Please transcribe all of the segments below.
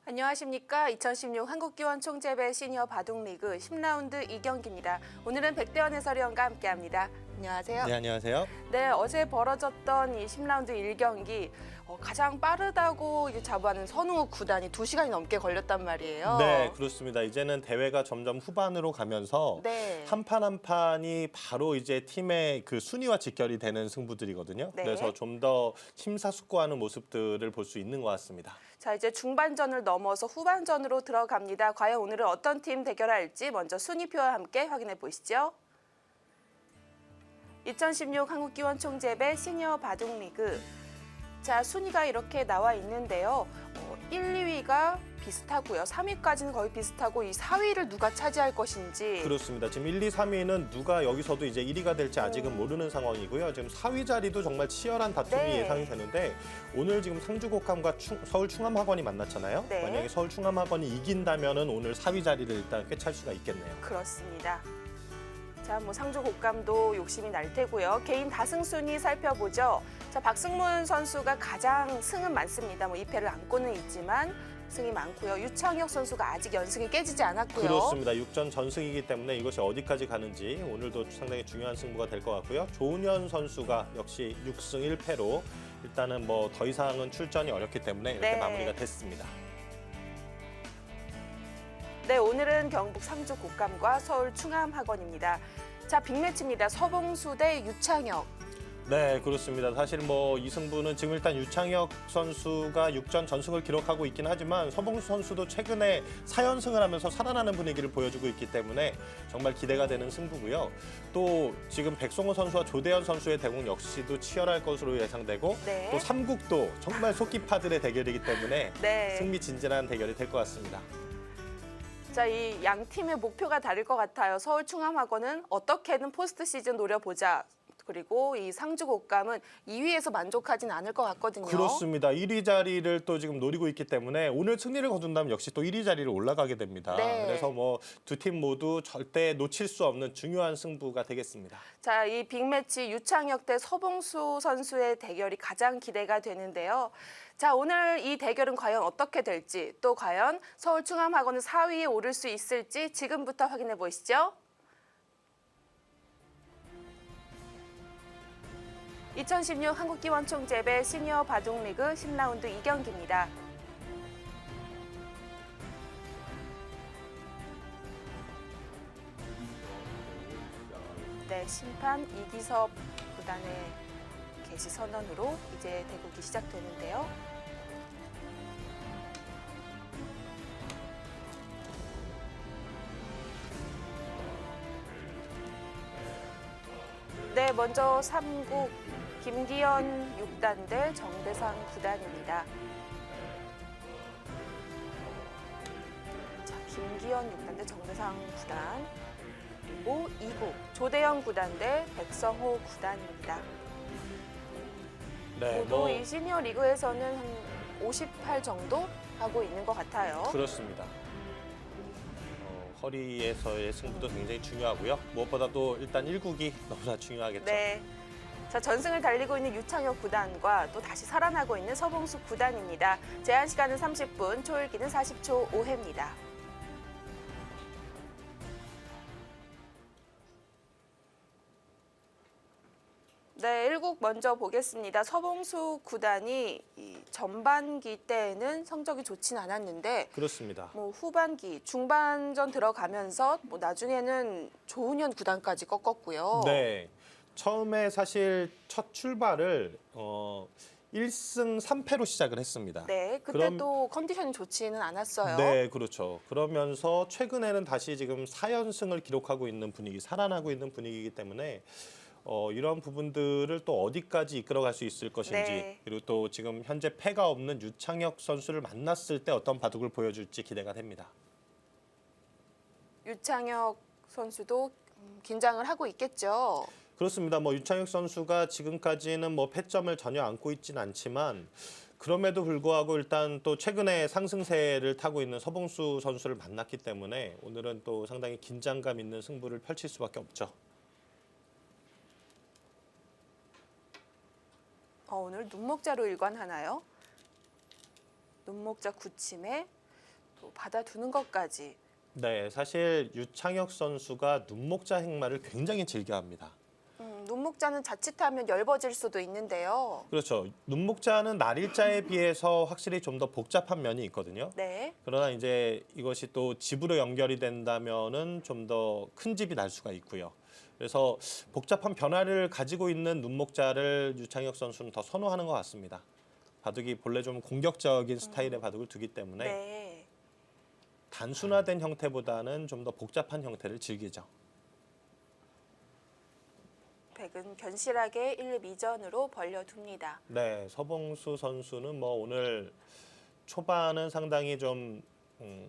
안녕하십니까. 2016 한국기원총재배 시니어 바둑리그 10라운드 2경기입니다. 오늘은 백대원 해설위원과 함께합니다. 안녕하세요. 네, 안녕하세요. 네, 어제 벌어졌던 이 10라운드 1경기 가장 빠르다고 자부하는 선웅욱 구단이 2시간이 넘게 걸렸단 말이에요. 네, 그렇습니다. 이제는 대회가 점점 후반으로 가면서 네. 한 판 한 판이 바로 이제 팀의 그 순위와 직결이 되는 승부들이거든요. 네. 그래서 좀 더 심사숙고하는 모습들을 볼 수 있는 것 같습니다. 자, 이제 중반전을 넘어서 후반전으로 들어갑니다. 과연 오늘은 어떤 팀 대결할지 먼저 순위표와 함께 확인해 보시죠. 2016 한국기원총재배 시니어 바둑리그. 자, 순위가 이렇게 나와 있는데요. 1, 2위가 비슷하고요. 3위까지는 거의 비슷하고 이 4위를 누가 차지할 것인지. 그렇습니다. 지금 1, 2, 3위는 누가 여기서도 이제 1위가 될지 아직은 모르는 상황이고요. 지금 4위 자리도 정말 치열한 다툼이 네. 예상이 되는데 오늘 지금 상주곡함과 서울충암학원이 만났잖아요. 네. 만약에 서울충암학원이 이긴다면은 오늘 4위 자리를 일단 꿰찰 수가 있겠네요. 그렇습니다. 자, 상주 곡감도 욕심이 날 테고요. 개인 다승 순위 살펴보죠. 자, 박승문 선수가 가장 승은 많습니다. 2패를 안고는 있지만 승이 많고요. 유창혁 선수가 아직 연승이 깨지지 않았고요. 그렇습니다. 6전 전승이기 때문에 이것이 어디까지 가는지 오늘도 상당히 중요한 승부가 될 것 같고요. 조은현 선수가 역시 6승 1패로 일단은 더 이상은 출전이 어렵기 때문에 이렇게 네. 마무리가 됐습니다. 네, 오늘은 경북 상주 곡감과 서울 충암학원입니다. 자, 빅매치입니다. 서봉수 대 유창혁. 네, 그렇습니다. 사실 이 승부는 지금 일단 유창혁 선수가 6전 전승을 기록하고 있긴 하지만 서봉수 선수도 최근에 4연승을 하면서 살아나는 분위기를 보여주고 있기 때문에 정말 기대가 되는 승부고요. 또 지금 백성호 선수와 조대현 선수의 대국 역시도 치열할 것으로 예상되고 네. 또 삼국도 정말 속기파들의 대결이기 때문에 네. 승리진진한 대결이 될 것 같습니다. 자, 이 양 팀의 목표가 다를 것 같아요. 서울 충암학원은 어떻게든 포스트 시즌 노려보자. 그리고 이 상주 곡감은 2위에서 만족하진 않을 것 같거든요. 그렇습니다. 1위 자리를 또 지금 노리고 있기 때문에 오늘 승리를 거둔다면 역시 또 1위 자리를 올라가게 됩니다. 네. 그래서 두 팀 모두 절대 놓칠 수 없는 중요한 승부가 되겠습니다. 자, 이 빅매치 유창혁 대 서봉수 선수의 대결이 가장 기대가 되는데요. 자, 오늘 이 대결은 과연 어떻게 될지, 또 과연 서울 충암학원은 4위에 오를 수 있을지 지금부터 확인해 보시죠. 2016 한국기원총재배 시니어 바둑리그 10라운드 2경기입니다. 네, 심판 이기섭 구단의 개시 선언으로 이제 대국이 시작되는데요. 네, 먼저 3국 김기현 6단 대 정대상 9단입니다. 자, 김기현 6단 대 정대상 9단. 그리고 2국 조대현 9단 대 백성호 9단입니다. 네, 모두 이 시니어 리그에서는 한 58 정도 하고 있는 것 같아요. 그렇습니다. 허리에서의 승부도 굉장히 중요하고요. 무엇보다도 일단 1국이 너무나 중요하겠죠. 네. 자, 전승을 달리고 있는 유창혁 9단과 또 다시 살아나고 있는 서봉수 9단입니다. 제한 시간은 30분, 초읽기는 40초 5회입니다. 네, 1국 먼저 보겠습니다. 서봉수 9단이 이 전반기 때에는 성적이 좋진 않았는데 그렇습니다. 후반기, 중반전 들어가면서 나중에는 조은현 9단까지 꺾었고요. 네, 처음에 사실 첫 출발을 1승 3패로 시작을 했습니다. 네, 그때도 컨디션이 좋지는 않았어요. 네, 그렇죠. 그러면서 최근에는 다시 지금 4연승을 기록하고 있는 분위기, 살아나고 있는 분위기이기 때문에 이런 부분들을 또 어디까지 이끌어갈 수 있을 것인지 네. 그리고 또 지금 현재 패가 없는 유창혁 선수를 만났을 때 어떤 바둑을 보여줄지 기대가 됩니다. 유창혁 선수도 긴장을 하고 있겠죠. 그렇습니다. 유창혁 선수가 지금까지는 패점을 전혀 안고 있진 않지만 그럼에도 불구하고 일단 또 최근에 상승세를 타고 있는 서봉수 선수를 만났기 때문에 오늘은 또 상당히 긴장감 있는 승부를 펼칠 수밖에 없죠. 오늘 눈목자로 일관하나요? 눈목자 9침에 또 받아두는 것까지. 네, 사실 유창혁 선수가 눈목자 행마를 굉장히 즐겨합니다. 눈목자는 자칫하면 엷어질 수도 있는데요. 그렇죠. 눈목자는 날일자에 비해서 확실히 좀 더 복잡한 면이 있거든요. 네. 그러나 이제 이것이 또 집으로 연결이 된다면은 좀 더 큰 집이 날 수가 있고요. 그래서 복잡한 변화를 가지고 있는 눈목자를 유창혁 선수는 더 선호하는 것 같습니다. 바둑이 본래 좀 공격적인 스타일의 바둑을 두기 때문에 네. 단순화된 형태보다는 좀 더 복잡한 형태를 즐기죠. 백은 견실하게 1, 2전으로 벌려둡니다. 네, 서봉수 선수는 뭐 오늘 초반은 상당히 좀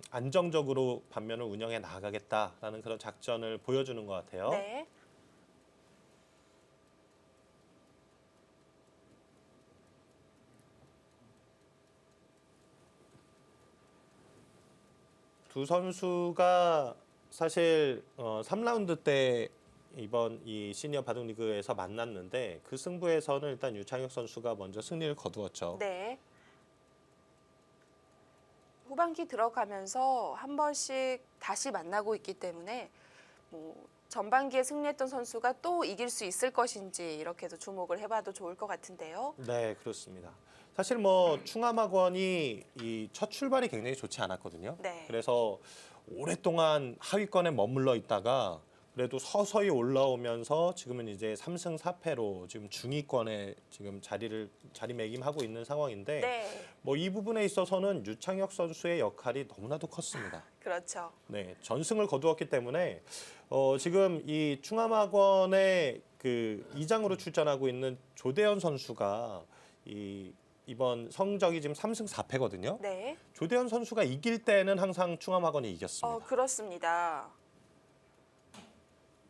안정적으로盤面을 운영해 나가겠다라는 그런 작전을 보여주는 것 같아요. 네. 두 선수가 사실 3라운드 때 이번 이 시니어 바둑 리그에서 만났는데 그 승부에서는 일단 유창혁 선수가 먼저 승리를 거두었죠. 네. 후반기 들어가면서 한 번씩 다시 만나고 있기 때문에 뭐 전반기에 승리했던 선수가 또 이길 수 있을 것인지 이렇게 해서 주목을 해봐도 좋을 것 같은데요. 네, 그렇습니다. 사실 뭐 충암학원이 이 첫 출발이 굉장히 좋지 않았거든요. 네. 그래서 오랫동안 하위권에 머물러 있다가 그래도 서서히 올라오면서 지금은 이제 3승 4패로 지금 중위권에 지금 자리매김하고 있는 상황인데 네. 뭐 이 부분에 있어서는 유창혁 선수의 역할이 너무나도 컸습니다. 그렇죠. 네, 전승을 거두었기 때문에 지금 이 충암학원의 그 이장으로 출전하고 있는 조대현 선수가 이번 성적이 지금 3승 4패거든요. 네. 조대현 선수가 이길 때는 항상 충암학원이 이겼습니다. 그렇습니다.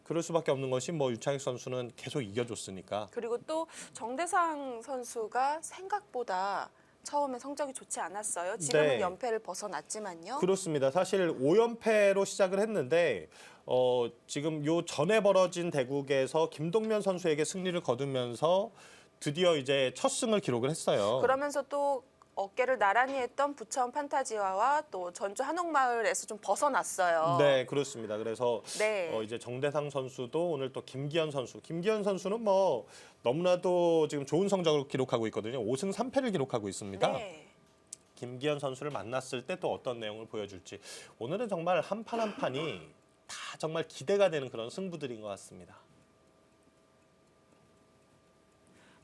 그럴 수밖에 없는 것이 뭐 유창익 선수는 계속 이겨줬으니까. 그리고 또 정대상 선수가 생각보다 처음에 성적이 좋지 않았어요. 지금은 네. 연패를 벗어났지만요. 그렇습니다. 사실 5연패로 시작을 했는데 지금 요 전에 벌어진 대국에서 김동면 선수에게 승리를 거두면서 드디어 이제 첫 승을 기록을 했어요. 그러면서 또 어깨를 나란히 했던 부천 판타지와와 또 전주 한옥마을에서 좀 벗어났어요. 네, 그렇습니다. 그래서 네. 이제 정대상 선수도 오늘 또 김기현 선수는 뭐 너무나도 지금 좋은 성적을 기록하고 있거든요. 5승 3패를 기록하고 있습니다. 네. 김기현 선수를 만났을 때 또 어떤 내용을 보여줄지 오늘은 정말 한 판 한 판이 다 정말 기대가 되는 그런 승부들인 것 같습니다.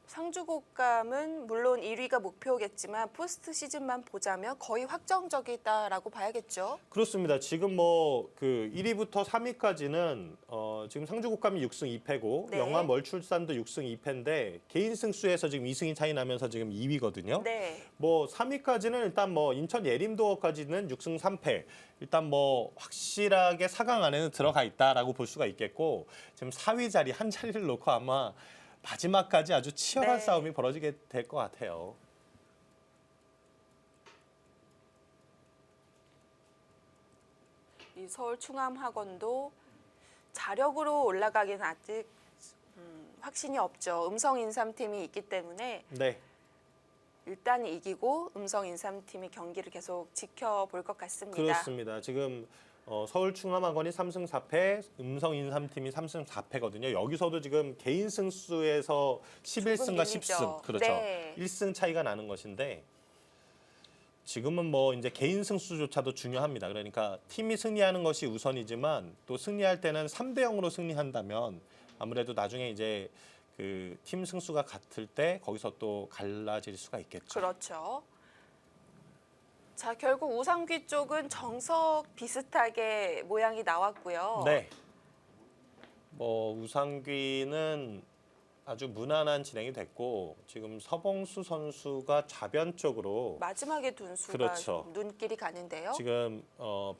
상주곡감은 물론 1위가 목표겠지만 포스트 시즌만 보자면 거의 확정적이다라고 봐야겠죠. 그렇습니다. 지금 뭐 그 1위부터 3위까지는 지금 상주곡감이 6승 2패고 네. 영화 멀출산도 6승 2패인데 개인 승수에서 지금 2승이 차이 나면서 지금 2위거든요. 네. 뭐 3위까지는 일단 뭐 인천 예림도어까지는 6승 3패. 일단 뭐 확실하게 4강 안에는 들어가 있다라고 볼 수가 있겠고 지금 4위 자리 한 자리를 놓고 아마 마지막까지 아주 치열한 네. 싸움이 벌어지게 될 것 같아요. 이 서울 충암학원도 자력으로 올라가기는 아직 확신이 없죠. 음성 인삼팀이 있기 때문에 네. 일단 이기고 음성 인삼팀이 경기를 계속 지켜볼 것 같습니다. 그렇습니다. 지금 서울 충암학원이 3승 4패, 음성 인삼팀이 3승 4패거든요. 여기서도 지금 개인 승수에서 11승과 조금 10승. 그렇죠. 네. 1승 차이가 나는 것인데 지금은 뭐 이제 개인 승수조차도 중요합니다. 그러니까 팀이 승리하는 것이 우선이지만 또 승리할 때는 3대 0으로 승리한다면 아무래도 나중에 이제 그 팀 승수가 같을 때 거기서 또 갈라질 수가 있겠죠. 그렇죠. 자, 결국 우상귀 쪽은 정석 비슷하게 모양이 나왔고요. 네. 뭐 우상귀는 아주 무난한 진행이 됐고 지금 서봉수 선수가 좌변 쪽으로 마지막에 둔 수가 그렇죠. 좀 눈길이 가는데요. 지금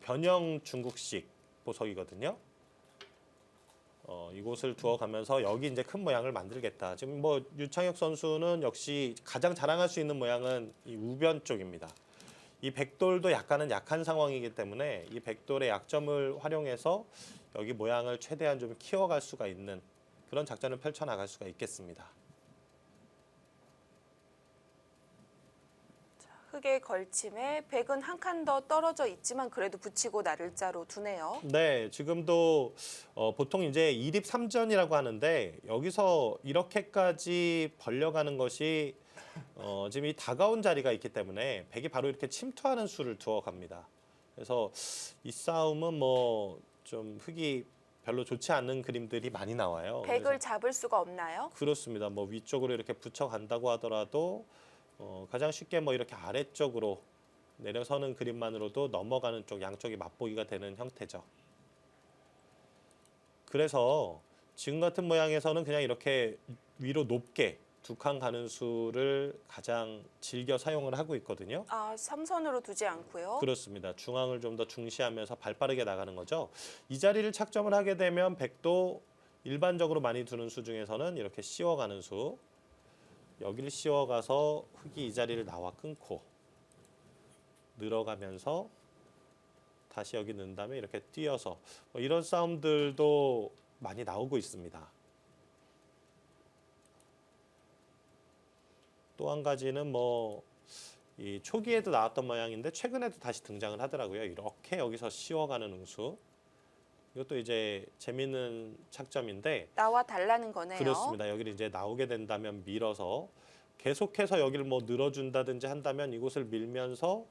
변형 중국식 보석이거든요. 이곳을 두어가면서 여기 이제 큰 모양을 만들겠다. 지금 뭐 유창혁 선수는 역시 가장 자랑할 수 있는 모양은 이 우변 쪽입니다. 이 백돌도 약간은 약한 상황이기 때문에 이 백돌의 약점을 활용해서 여기 모양을 최대한 좀 키워갈 수가 있는 그런 작전을 펼쳐나갈 수가 있겠습니다. 흙에 걸침에 백은 한 칸 더 떨어져 있지만 그래도 붙이고 나를 자로 두네요. 네, 지금도 보통 이제 2립 3전이라고 하는데 여기서 이렇게까지 벌려가는 것이 지금 이 다가온 자리가 있기 때문에 백이 바로 이렇게 침투하는 수를 두어 갑니다. 그래서 이 싸움은 뭐 좀 흙이 별로 좋지 않은 그림들이 많이 나와요. 백을 그래서 잡을 수가 없나요? 그렇습니다. 뭐 위쪽으로 이렇게 붙여 간다고 하더라도 가장 쉽게 뭐 이렇게 아래쪽으로 내려서는 그림만으로도 넘어가는 쪽 양쪽이 맛보기가 되는 형태죠. 그래서 지금 같은 모양에서는 그냥 이렇게 위로 높게 두 칸 가는 수를 가장 즐겨 사용을 하고 있거든요. 아, 삼선으로 두지 않고요. 그렇습니다. 중앙을 좀 더 중시하면서 발빠르게 나가는 거죠. 이 자리를 착점을 하게 되면 백도 일반적으로 많이 두는 수 중에서는 이렇게 씌워가는 수, 여기를 씌워가서 흙이 이 자리를 나와 끊고 늘어가면서 다시 여기 넣은 다음에 이렇게 뛰어서 뭐 이런 싸움들도 많이 나오고 있습니다. 또 한 가지는 뭐 이 초기에도 나왔던 모양인데 최근에도 다시 등장을 하더라고요. 이렇게 여기서 씌워가는 응수. 이것도 이제 재밌는 착점인데 나와 달라는 거네요. 그렇습니다. 여기를 이제 나오게 된다면 밀어서 계속해서 여기를 뭐 늘어준다든지 한다면 이곳을 밀면서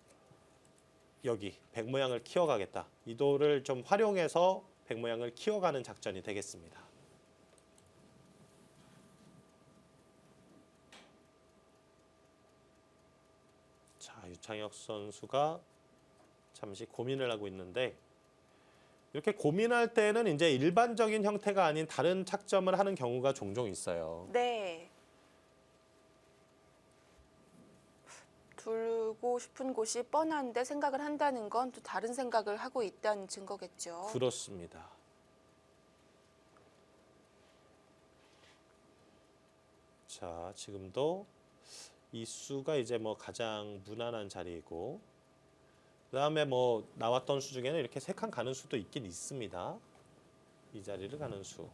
여기 백 모양을 키워가겠다. 이 돌을 좀 활용해서 백 모양을 키워가는 작전이 되겠습니다. 자, 유창혁 선수가 잠시 고민을 하고 있는데 이렇게 고민할 때는 이제 일반적인 형태가 아닌 다른 착점을 하는 경우가 종종 있어요. 네. 두고 싶은 곳이 뻔한데 생각을 한다는 건 또 다른 생각을 하고 있다는 증거겠죠. 그렇습니다. 자, 지금도 이 수가 이제 뭐 가장 무난한 자리이고 그다음에 뭐 나왔던 수 중에는 이렇게 세 칸 가는 수도 있긴 있습니다. 이 자리를 가는 수.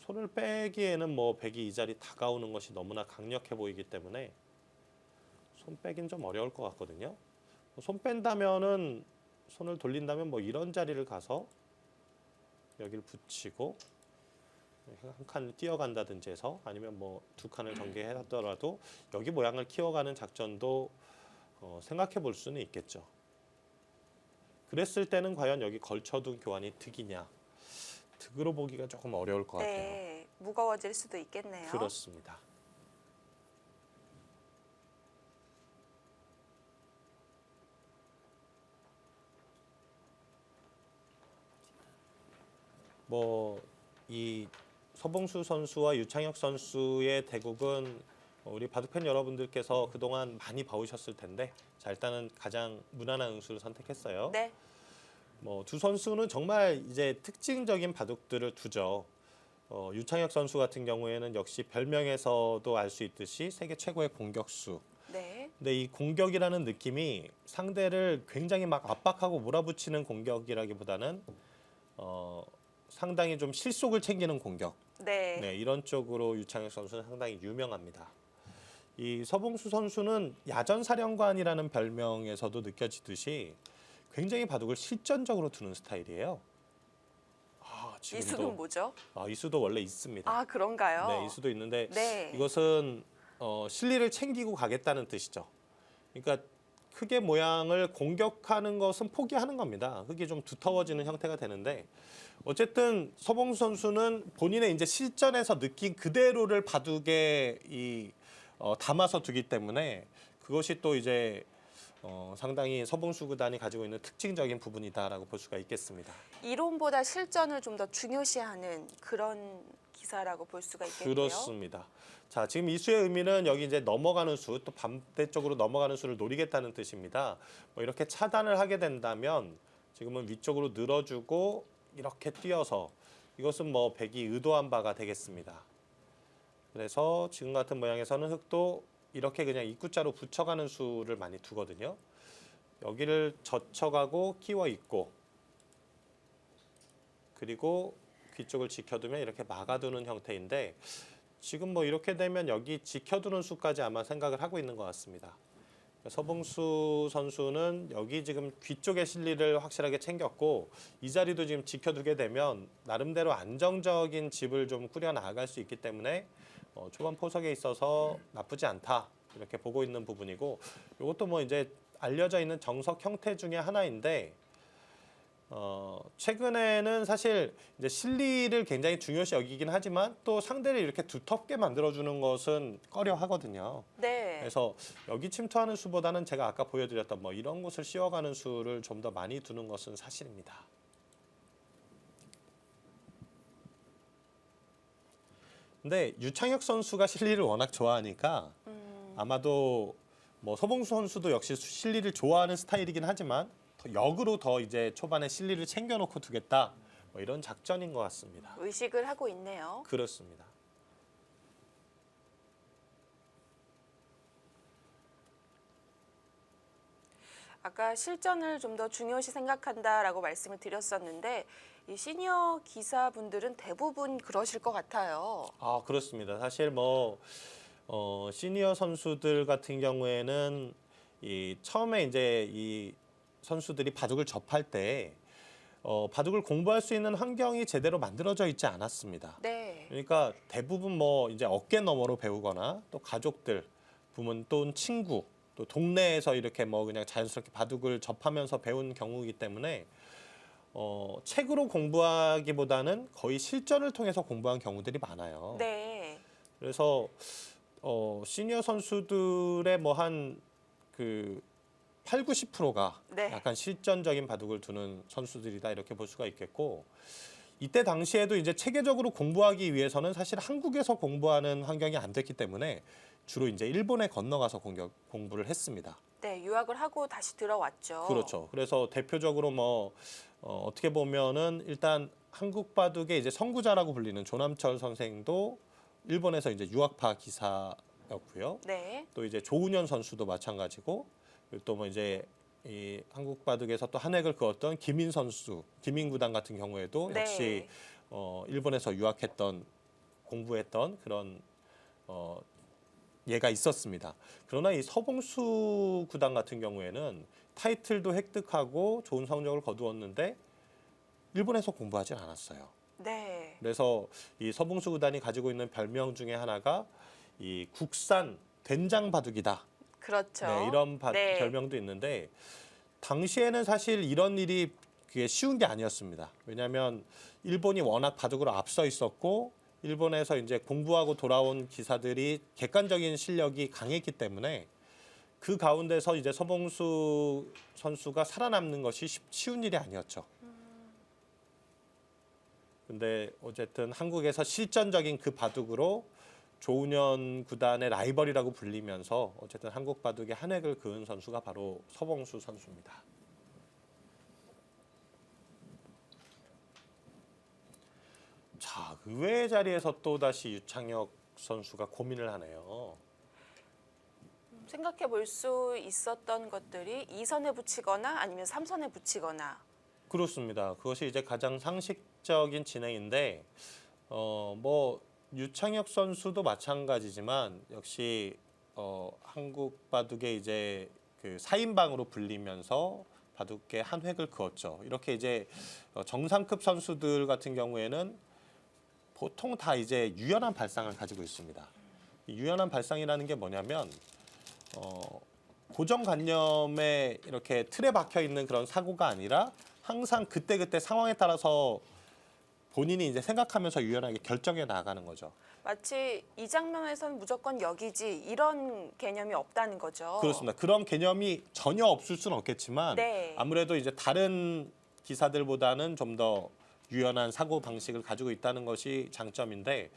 손을 빼기에는 뭐 백이 이 자리 다가오는 것이 너무나 강력해 보이기 때문에 손 빼긴 좀 어려울 것 같거든요. 손 뺀다면은 손을 돌린다면 뭐 이런 자리를 가서 여기를 붙이고 한 칸을 뛰어간다든지 해서 아니면 뭐 두 칸을 전개하더라도 여기 모양을 키워가는 작전도 생각해 볼 수는 있겠죠. 그랬을 때는 과연 여기 걸쳐둔 교환이 득이냐? 득으로 보기가 조금 어려울 것 같아요. 네, 무거워질 수도 있겠네요. 그렇습니다. 뭐 이 서봉수 선수와 유창혁 선수의 대국은 우리 바둑팬 여러분들께서 그동안 많이 봐오셨을 텐데 자, 일단은 가장 무난한 응수를 선택했어요. 네. 뭐 두 선수는 정말 이제 특징적인 바둑들을 두죠. 유창혁 선수 같은 경우에는 역시 별명에서도 알 수 있듯이 세계 최고의 공격수. 네. 근데 이 공격이라는 느낌이 상대를 굉장히 막 압박하고 몰아붙이는 공격이라기보다는 상당히 좀 실속을 챙기는 공격. 네. 네, 이런 쪽으로 유창혁 선수는 상당히 유명합니다. 이 서봉수 선수는 야전사령관이라는 별명에서도 느껴지듯이 굉장히 바둑을 실전적으로 두는 스타일이에요. 이 수는 뭐죠? 이 수도 원래 있습니다. 아, 그런가요? 네, 이 수도 있는데 네. 이것은 실리를 챙기고 가겠다는 뜻이죠. 그러니까 흙의 모양을 공격하는 것은 포기하는 겁니다. 흙이 좀 두터워지는 형태가 되는데 어쨌든 서봉수 선수는 본인의 이제 실전에서 느낀 그대로를 바둑에 담아서 두기 때문에 그것이 또 이제 상당히 서봉수 구단이 가지고 있는 특징적인 부분이다라고 볼 수가 있겠습니다. 이론보다 실전을 좀 더 중요시하는 그런 기사라고 볼 수가 있겠네요. 그렇습니다. 자, 지금 이 수의 의미는 여기 이제 넘어가는 수, 또 반대쪽으로 넘어가는 수를 노리겠다는 뜻입니다. 뭐 이렇게 차단을 하게 된다면 지금은 위쪽으로 늘어주고 이렇게 뛰어서 이것은 뭐 백이 의도한 바가 되겠습니다. 그래서 지금 같은 모양에서는 흙도 이렇게 그냥 입구자로 붙여가는 수를 많이 두거든요. 여기를 젖혀가고 끼워 있고 그리고 귀 쪽을 지켜두면 이렇게 막아두는 형태인데 지금 뭐 이렇게 되면 여기 지켜두는 수까지 아마 생각을 하고 있는 것 같습니다. 서봉수 선수는 여기 지금 귀 쪽의 실리를 확실하게 챙겼고 이 자리도 지금 지켜두게 되면 나름대로 안정적인 집을 좀 꾸려 나갈 수 있기 때문에 초반 포석에 있어서 나쁘지 않다 이렇게 보고 있는 부분이고 이것도 뭐 이제 알려져 있는 정석 형태 중에 하나인데 최근에는 사실 이제 실리를 굉장히 중요시 여기긴 하지만 또 상대를 이렇게 두텁게 만들어주는 것은 꺼려 하거든요. 네. 그래서 여기 침투하는 수보다는 제가 아까 보여드렸던 뭐 이런 곳을 씌워가는 수를 좀 더 많이 두는 것은 사실입니다. 근데 유창혁 선수가 실리를 워낙 좋아하니까 아마도 뭐 서봉수 선수도 역시 실리를 좋아하는 스타일이긴 하지만 더 역으로 더 이제 초반에 실리를 챙겨놓고 두겠다 뭐 이런 작전인 것 같습니다. 의식을 하고 있네요. 그렇습니다. 아까 실전을 좀 더 중요시 생각한다라고 말씀을 드렸었는데 이 시니어 기사분들은 대부분 그러실 것 같아요. 아 그렇습니다. 사실 뭐 시니어 선수들 같은 경우에는 이 처음에 이제 이 선수들이 바둑을 접할 때 바둑을 공부할 수 있는 환경이 제대로 만들어져 있지 않았습니다. 네. 그러니까 대부분 뭐 이제 어깨 너머로 배우거나 또 가족들, 부모 또는 친구, 또 동네에서 이렇게 뭐 그냥 자연스럽게 바둑을 접하면서 배운 경우이기 때문에 책으로 공부하기보다는 거의 실전을 통해서 공부한 경우들이 많아요. 네. 그래서 시니어 선수들의 뭐 한 그 8, 90%가 네. 약간 실전적인 바둑을 두는 선수들이다 이렇게 볼 수가 있겠고 이때 당시에도 이제 체계적으로 공부하기 위해서는 사실 한국에서 공부하는 환경이 안 됐기 때문에 주로 이제 일본에 건너가서 공부를 했습니다. 네, 유학을 하고 다시 들어왔죠. 그렇죠. 그래서 대표적으로 뭐 어떻게 보면은 일단 한국 바둑의 이제 선구자라고 불리는 조남철 선생도 일본에서 이제 유학파 기사였고요. 네. 또 이제 조은현 선수도 마찬가지고 또 뭐 이제 이 한국 바둑에서 또 한 획을 그었던 김인 선수, 김인 구단 같은 경우에도 네. 역시 일본에서 유학했던 공부했던 그런 예가 있었습니다. 그러나 이 서봉수 구단 같은 경우에는 타이틀도 획득하고 좋은 성적을 거두었는데 일본에서 공부하진 않았어요. 네. 그래서 이 서봉수 구단이 가지고 있는 별명 중에 하나가 이 국산 된장 바둑이다. 그렇죠. 네, 이런 네. 별명도 있는데 당시에는 사실 이런 일이 그게 쉬운 게 아니었습니다. 왜냐하면 일본이 워낙 바둑으로 앞서 있었고 일본에서 이제 공부하고 돌아온 기사들이 객관적인 실력이 강했기 때문에 그 가운데서 이제 서봉수 선수가 살아남는 것이 쉬운 일이 아니었죠. 근데 어쨌든 한국에서 실전적인 그 바둑으로 조은현 구단의 라이벌이라고 불리면서 어쨌든 한국 바둑의 한 획을 그은 선수가 바로 서봉수 선수입니다. 자, 의외의 자리에서 또다시 유창혁 선수가 고민을 하네요. 생각해 볼 수 있었던 것들이 2선에 붙이거나 아니면 3선에 붙이거나. 그렇습니다. 그것이 이제 가장 상식적인 진행인데 뭐 유창혁 선수도 마찬가지지만 역시 한국 바둑의 이제 그 4인방으로 불리면서 바둑계 한 획을 그었죠. 이렇게 이제 정상급 선수들 같은 경우에는 보통 다 이제 유연한 발상을 가지고 있습니다. 이 유연한 발상이라는 게 뭐냐면 고정관념에 이렇게 틀에 박혀 있는 그런 사고가 아니라 항상 그때그때 상황에 따라서 본인이 이제 생각하면서 유연하게 결정해 나가는 거죠. 마치 이 장면에서는 무조건 여기지 이런 개념이 없다는 거죠. 그렇습니다. 그런 개념이 전혀 없을 수는 없겠지만 네. 아무래도 이제 다른 기사들보다는 좀 더 유연한 사고 방식을 가지고 있다는 것이 장점인데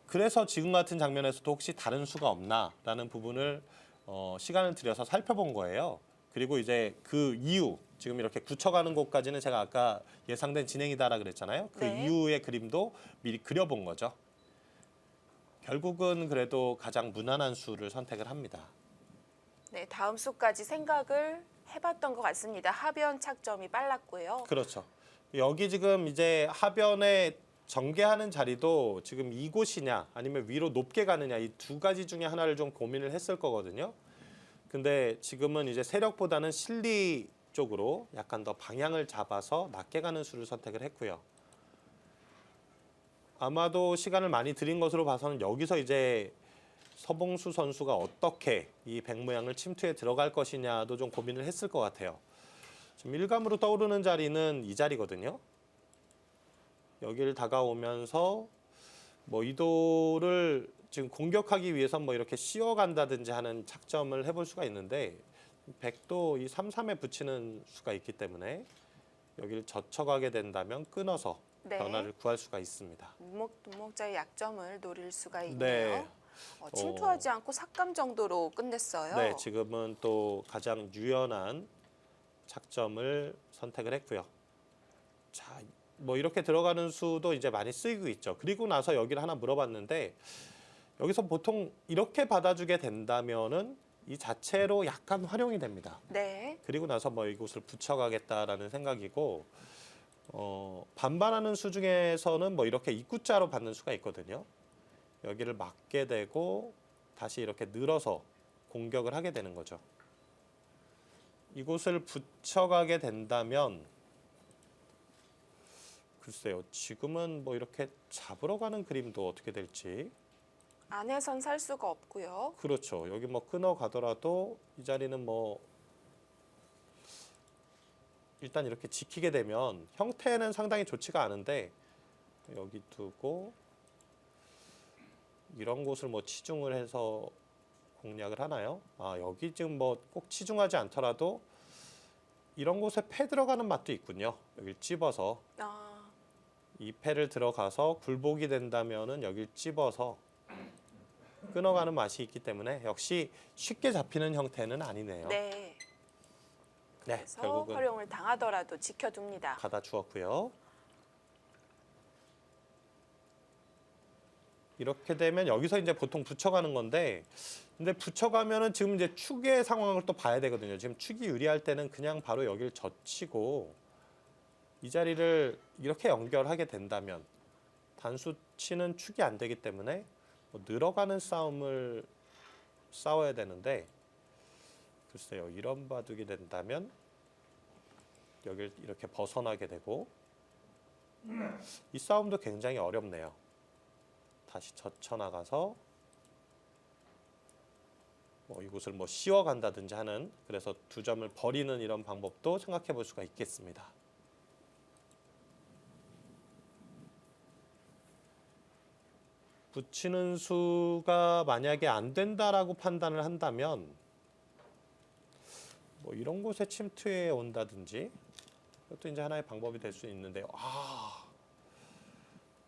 그래서 지금 같은 장면에서도 혹시 다른 수가 없나라는 부분을 시간을 들여서 살펴본 거예요. 그리고 이제 그 이유 지금 이렇게 굳혀가는 곳까지는 제가 아까 예상된 진행이다라 그랬잖아요. 그 네. 이후의 그림도 미리 그려본 거죠. 결국은 그래도 가장 무난한 수를 선택을 합니다. 네, 다음 수까지 생각을 해봤던 것 같습니다. 하변 착점이 빨랐고요. 그렇죠. 여기 지금 이제 하변에 전개하는 자리도 지금 이곳이냐 아니면 위로 높게 가느냐 이 두 가지 중에 하나를 좀 고민을 했을 거거든요. 근데 지금은 이제 세력보다는 실리 쪽으로 약간 더 방향을 잡아서 낮게 가는 수를 선택을 했고요. 아마도 시간을 많이 들인 것으로 봐서는 여기서 이제 서봉수 선수가 어떻게 이 백 모양을 침투에 들어갈 것이냐도 좀 고민을 했을 것 같아요. 지금 일감으로 떠오르는 자리는 이 자리거든요. 여기를 다가오면서 뭐 이도를 지금 공격하기 위해서 뭐 이렇게 씌워간다든지 하는 작점을 해볼 수가 있는데 백도 이 3-3에 붙이는 수가 있기 때문에 여기를 젖혀가게 된다면 끊어서 네. 변화를 구할 수가 있습니다. 문목자의 약점을 노릴 수가 있네요. 네. 침투하지 않고 삭감 정도로 끝냈어요. 네, 지금은 또 가장 유연한 착점을 선택을 했고요. 자, 뭐 이렇게 들어가는 수도 이제 많이 쓰이고 있죠. 그리고 나서 여기를 하나 물어봤는데 여기서 보통 이렇게 받아주게 된다면은 이 자체로 약간 활용이 됩니다. 네. 그리고 나서 뭐 이곳을 붙여가겠다라는 생각이고 반반하는 수 중에서는 뭐 이렇게 입구자로 받는 수가 있거든요. 여기를 막게 되고 다시 이렇게 늘어서 공격을 하게 되는 거죠. 이곳을 붙여가게 된다면 글쎄요. 지금은 뭐 이렇게 잡으러 가는 그림도 어떻게 될지. 안에선 살 수가 없고요. 그렇죠. 여기 뭐 끊어 가더라도 이 자리는 뭐 일단 이렇게 지키게 되면 형태는 상당히 좋지가 않은데 여기 두고 이런 곳을 뭐 치중을 해서 공략을 하나요? 아, 여기 지금 뭐 꼭 치중하지 않더라도 이런 곳에 패 들어가는 맛도 있군요. 여기를 찝어서 이 패를 들어가서 굴복이 된다면은 여기를 찝어서 끊어가는 맛이 있기 때문에 역시 쉽게 잡히는 형태는 아니네요. 네. 네, 그래서 결국은 활용을 당하더라도 지켜둡니다. 받아 주었고요. 이렇게 되면 여기서 이제 보통 붙여가는 건데, 근데 붙여가면은 지금 이제 축의 상황을 또 봐야 되거든요. 지금 축이 유리할 때는 그냥 바로 여기를 젖히고 이 자리를 이렇게 연결하게 된다면 단수 치는 축이 안 되기 때문에 뭐 늘어가는 싸움을 싸워야 되는데 글쎄요. 이런 바둑이 된다면 여기를 이렇게 벗어나게 되고 이 싸움도 굉장히 어렵네요. 다시 젖혀나가서 뭐 이곳을 뭐 씌워간다든지 하는 그래서 두 점을 버리는 이런 방법도 생각해 볼 수가 있겠습니다. 붙이는 수가 만약에 안 된다라고 판단을 한다면 뭐 이런 곳에 침투해 온다든지 그것도 이제 하나의 방법이 될 수 있는데요.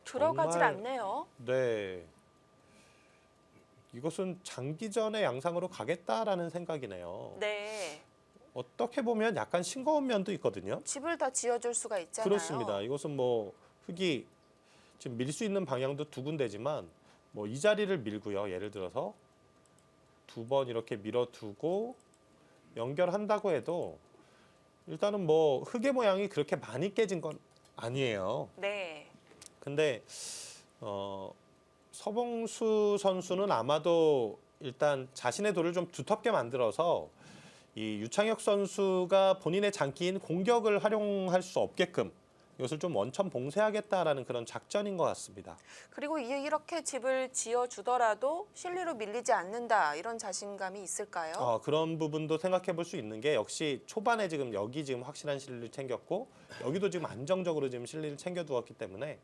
들어가질 정말- 않네요. 네. 이것은 장기전의 양상으로 가겠다라는 생각이네요. 네. 어떻게 보면 약간 싱거운 면도 있거든요. 집을 다 지어줄 수가 있잖아요. 그렇습니다. 이것은 뭐 흙이 지금 밀 수 있는 방향도 두 군데지만 뭐 이 자리를 밀고요. 예를 들어서 두 번 이렇게 밀어두고 연결한다고 해도 일단은 뭐 흙의 모양이 그렇게 많이 깨진 건 아니에요. 네. 근데 서봉수 선수는 아마도 일단 자신의 돌을 좀 두텁게 만들어서 이 유창혁 선수가 본인의 장기인 공격을 활용할 수 없게끔 이것을 좀 원천 봉쇄하겠다라는 그런 작전인 것 같습니다. 그리고 이렇게 집을 지어주더라도 실리로 밀리지 않는다 이런 자신감이 있을까요? 그런 부분도 생각해 볼 수 있는 게 역시 초반에 지금 여기 지금 확실한 실리를 챙겼고 여기도 지금 안정적으로 지금 실리를 챙겨두었기 때문에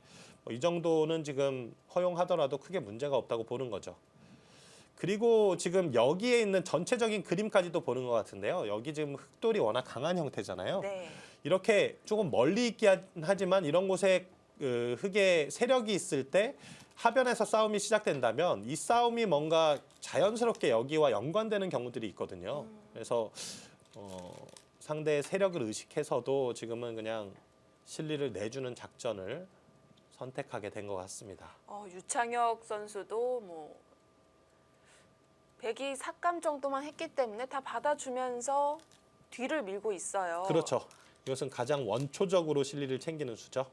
이 정도는 지금 허용하더라도 크게 문제가 없다고 보는 거죠. 그리고 지금 여기에 있는 전체적인 그림까지도 보는 것 같은데요. 여기 지금 흙돌이 워낙 강한 형태잖아요. 네. 이렇게 조금 멀리 있긴 하지만 이런 곳에 흙의 세력이 있을 때 하변에서 싸움이 시작된다면 이 싸움이 뭔가 자연스럽게 여기와 연관되는 경우들이 있거든요. 그래서 상대의 세력을 의식해서도 지금은 그냥 실리를 내주는 작전을 선택하게 된 것 같습니다. 유창혁 선수도 뭐 백이 삭감 정도만 했기 때문에 다 받아주면서 뒤를 밀고 있어요. 그렇죠. 이것은 가장 원초적으로 실리를 챙기는 수죠.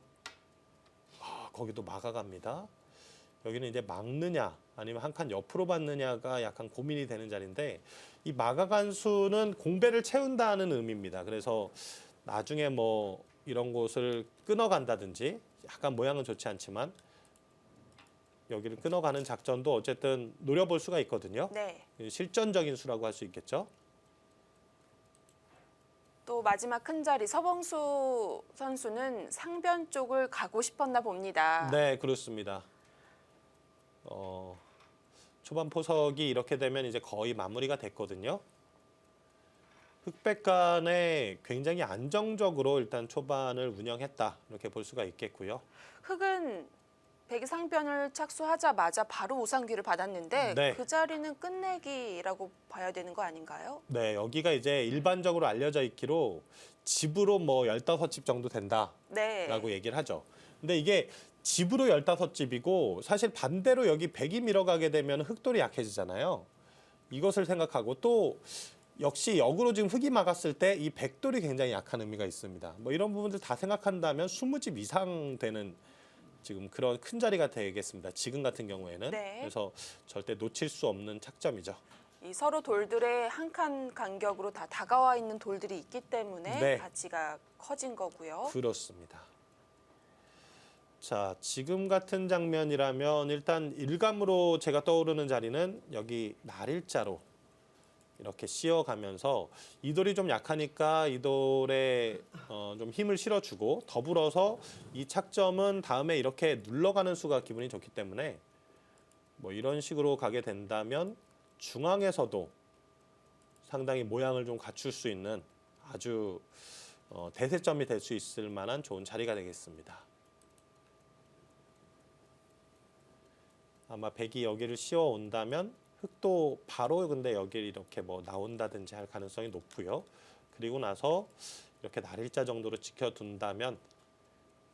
거기도 막아갑니다. 여기는 이제 막느냐 아니면 한 칸 옆으로 받느냐가 약간 고민이 되는 자리인데 이 마가간수는 공배를 채운다는 의미입니다. 그래서 나중에 뭐 이런 곳을 끊어간다든지 약간 모양은 좋지 않지만 여기를 끊어가는 작전도 어쨌든 노려볼 수가 있거든요. 네. 실전적인 수라고 할 수 있겠죠. 또 마지막 큰 자리 서봉수 선수는 상변 쪽을 가고 싶었나 봅니다. 네, 그렇습니다. 초반 포석이 이렇게 되면 이제 거의 마무리가 됐거든요. 흑백 간에 굉장히 안정적으로 일단 초반을 운영했다 이렇게 볼 수가 있겠고요. 흑은 백이 상변을 착수하자마자 바로 우상귀를 받았는데 네. 그 자리는 끝내기라고 봐야 되는 거 아닌가요? 네, 여기가 이제 일반적으로 알려져 있기로 집으로 뭐 15집 정도 된다라고 네. 얘기를 하죠. 근데 이게 집으로 15집이고 사실 반대로 여기 백이 밀어가게 되면 흑돌이 약해지잖아요. 이것을 생각하고 또 역시 역으로 지금 흑이 막았을 때 이 백돌이 굉장히 약한 의미가 있습니다. 뭐 이런 부분들 다 생각한다면 20집 이상 되는 지금 그런 큰 자리가 되겠습니다. 지금 같은 경우에는. 네. 그래서 절대 놓칠 수 없는 착점이죠. 이 서로 돌들의 한 칸 간격으로 다 다가와 있는 돌들이 있기 때문에 네. 가치가 커진 거고요. 그렇습니다. 자, 지금 같은 장면이라면 일단 일감으로 제가 떠오르는 자리는 여기 날일자로 이렇게 씌어가면서 이 돌이 좀 약하니까 이 돌에 좀 힘을 실어주고 더불어서 이 착점은 다음에 이렇게 눌러가는 수가 기분이 좋기 때문에 뭐 이런 식으로 가게 된다면 중앙에서도 상당히 모양을 좀 갖출 수 있는 아주 대세점이 될 수 있을 만한 좋은 자리가 되겠습니다. 아마 백이 여기를 씌워 온다면 흑도 바로 근데 여기를 이렇게 뭐 나온다든지 할 가능성이 높고요. 그리고 나서 이렇게 날일자 정도로 지켜둔다면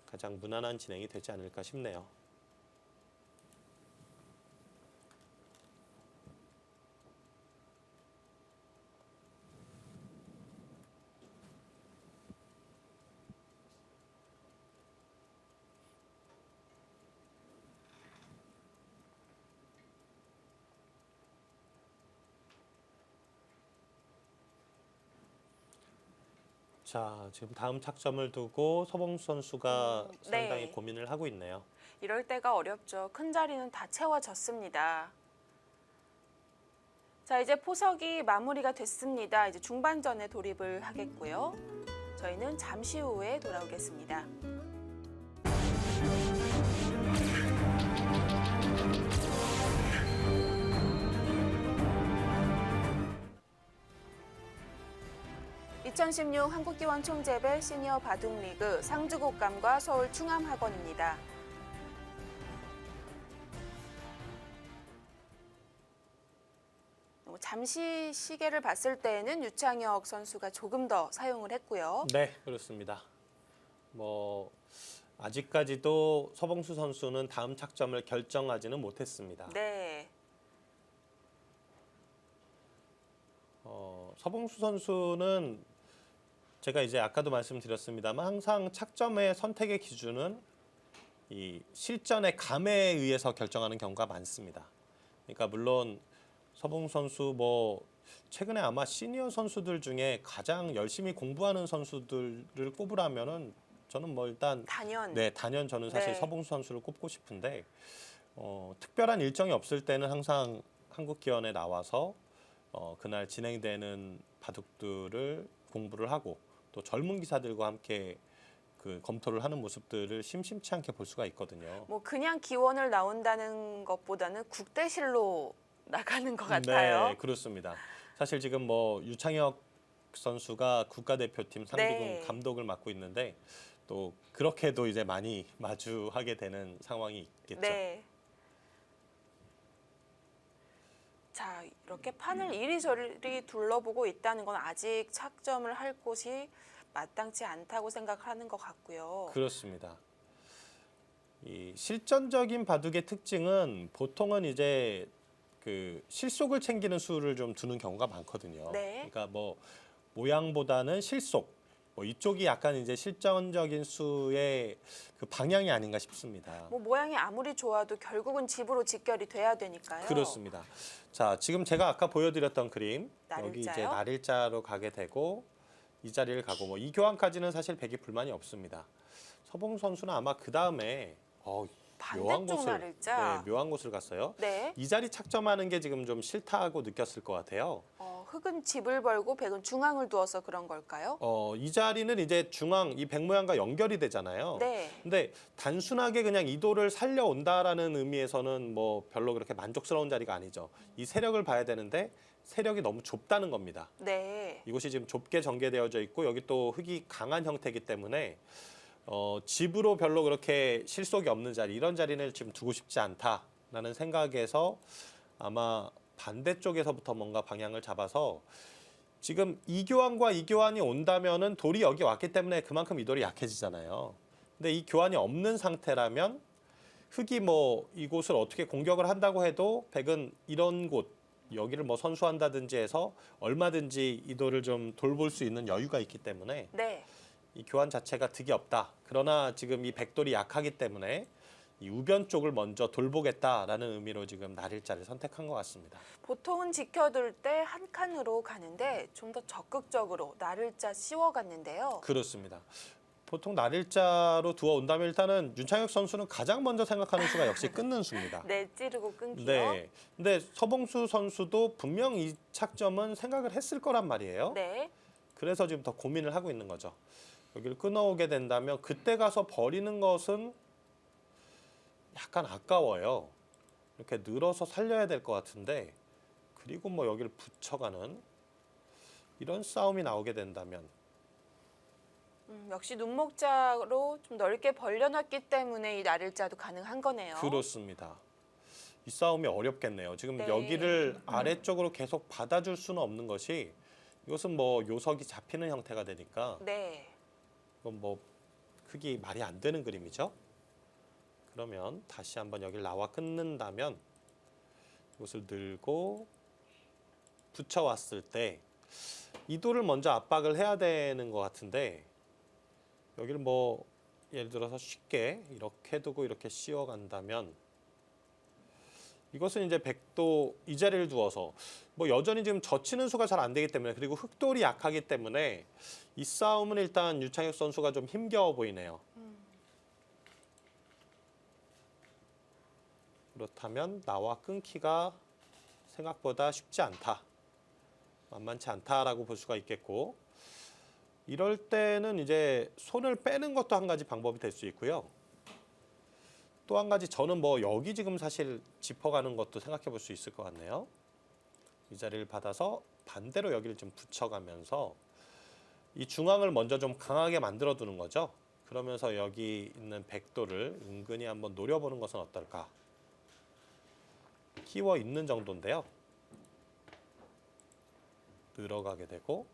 가장 무난한 진행이 되지 않을까 싶네요. 자, 지금 다음 착점을 두고 서봉수 선수가 상당히 네. 고민을 하고 있네요. 이럴 때가 어렵죠. 큰 자리는 다 채워졌습니다. 자, 이제 포석이 마무리가 됐습니다. 이제 중반전에 돌입을 하겠고요. 저희는 잠시 후에 돌아오겠습니다. (2016) 한국기원 총재배 시니어 바둑리그 상주곡감과 서울 충암학원입니다. 잠시 시계를 봤을 때에는 유창혁 선수가 조금 더 사용을 했고요. 네, 그렇습니다. 뭐 아직까지도 서봉수 선수는 다음 착점을 결정하지는 못했습니다. 네. 서봉수 선수는 제가 이제 아까도 말씀드렸습니다만 항상 착점의 선택의 기준은 이 실전의 감에 의해서 결정하는 경우가 많습니다. 그러니까 물론 서봉수 선수 뭐 최근에 아마 시니어 선수들 중에 가장 열심히 공부하는 선수들을 꼽으라면은 저는 뭐 일단 단연. 네, 단연 저는 사실 네. 서봉수 선수를 꼽고 싶은데 특별한 일정이 없을 때는 항상 한국기원에 나와서 그날 진행되는 바둑들을 공부를 하고 또 젊은 기사들과 함께 그 검토를 하는 모습들을 심심치 않게 볼 수가 있거든요. 뭐 그냥 기원을 나온다는 것보다는 국대실로 나가는 것 같아요. 네, 그렇습니다. 사실 지금 뭐 유창혁 선수가 국가대표팀 상비군 네. 감독을 맡고 있는데 또 그렇게도 이제 많이 마주하게 되는 상황이 있겠죠. 네. 자, 이렇게 판을 이리저리 둘러보고 있다는 건 아직 착점을 할 곳이 마땅치 않다고 생각하는 것 같고요. 그렇습니다. 이 실전적인 바둑의 특징은 보통은 이제 그 실속을 챙기는 수를 좀 두는 경우가 많거든요. 네. 그러니까 뭐 모양보다는 실속, 뭐 이쪽이 약간 이제 실전적인 수의 그 방향이 아닌가 싶습니다. 뭐 모양이 아무리 좋아도 결국은 집으로 직결이 돼야 되니까요. 그렇습니다. 자, 지금 제가 아까 보여드렸던 그림 여기 이제 날일자요? 날일자로 가게 되고 이 자리를 가고 뭐 이 교환까지는 사실 백이 불만이 없습니다. 서봉 선수는 아마 그 다음에 묘한 반대쪽 곳을 날일자. 네, 묘한 곳을 갔어요. 네. 이 자리 착점하는 게 지금 좀 싫다고 느꼈을 것 같아요. 흑은 집을 벌고 백은 중앙을 두어서 그런 걸까요? 이 자리는 이제 중앙 이 백 모양과 연결이 되잖아요. 네. 근데 단순하게 그냥 이도를 살려온다라는 의미에서는 뭐 별로 그렇게 만족스러운 자리가 아니죠. 이 세력을 봐야 되는데 세력이 너무 좁다는 겁니다. 네. 이곳이 지금 좁게 전개되어져 있고 여기 또 흙이 강한 형태이기 때문에 집으로 별로 그렇게 실속이 없는 자리 이런 자리는 지금 두고 싶지 않다라는 생각에서 아마 반대쪽에서부터 뭔가 방향을 잡아서 지금 이 교환과 이 교환이 온다면은 돌이 여기 왔기 때문에 그만큼 이 돌이 약해지잖아요. 근데 이 교환이 없는 상태라면 흙이 뭐 이곳을 어떻게 공격을 한다고 해도 백은 이런 곳 여기를 뭐 선수한다든지 해서 얼마든지 이 돌을 좀 돌볼 수 있는 여유가 있기 때문에 네. 이 교환 자체가 득이 없다. 그러나 지금 이 백돌이 약하기 때문에 이 우변 쪽을 먼저 돌보겠다라는 의미로 지금 날일자를 선택한 것 같습니다. 보통은 지켜둘 때 한 칸으로 가는데 좀 더 적극적으로 날일자 씌워갔는데요. 그렇습니다. 보통 날일자로 두어 온다면 일단은 윤창혁 선수는 가장 먼저 생각하는 수가 역시 끊는 수입니다. 네, 찌르고 끊기요. 네. 근데 서봉수 선수도 분명 이 착점은 생각을 했을 거란 말이에요. 네. 그래서 지금 더 고민을 하고 있는 거죠. 여기를 끊어오게 된다면 그때 가서 버리는 것은 약간 아까워요. 이렇게 늘어서 살려야 될 것 같은데 그리고 뭐 여기를 붙여가는 이런 싸움이 나오게 된다면 역시 눈목자로 좀 넓게 벌려놨기 때문에 이 날일자도 가능한 거네요. 그렇습니다. 이 싸움이 어렵겠네요. 지금 네. 여기를 아래쪽으로 계속 받아줄 수는 없는 것이 이것은 뭐 요석이 잡히는 형태가 되니까 네. 이건 뭐 크기 말이 안 되는 그림이죠. 그러면 다시 한번 여기를 나와 끊는다면 이것을 늘고 붙여왔을 때 이도를 먼저 압박을 해야 되는 것 같은데 여기를 뭐 예를 들어서 쉽게 이렇게 두고 이렇게 씌워간다면 이것은 이제 백도 이 자리를 두어서 뭐 여전히 지금 젖히는 수가 잘 안 되기 때문에 그리고 흑돌이 약하기 때문에 이 싸움은 일단 유창혁 선수가 좀 힘겨워 보이네요. 그렇다면 나와 끊기가 생각보다 쉽지 않다. 만만치 않다라고 볼 수가 있겠고 이럴 때는 이제 손을 빼는 것도 한 가지 방법이 될 수 있고요. 또 한 가지 저는 뭐 여기 지금 사실 짚어가는 것도 생각해 볼 수 있을 것 같네요. 이 자리를 받아서 반대로 여기를 좀 붙여가면서 이 중앙을 먼저 좀 강하게 만들어 두는 거죠. 그러면서 여기 있는 백도를 은근히 한번 노려보는 것은 어떨까. 끼워 있는 정도인데요. 늘어가게 되고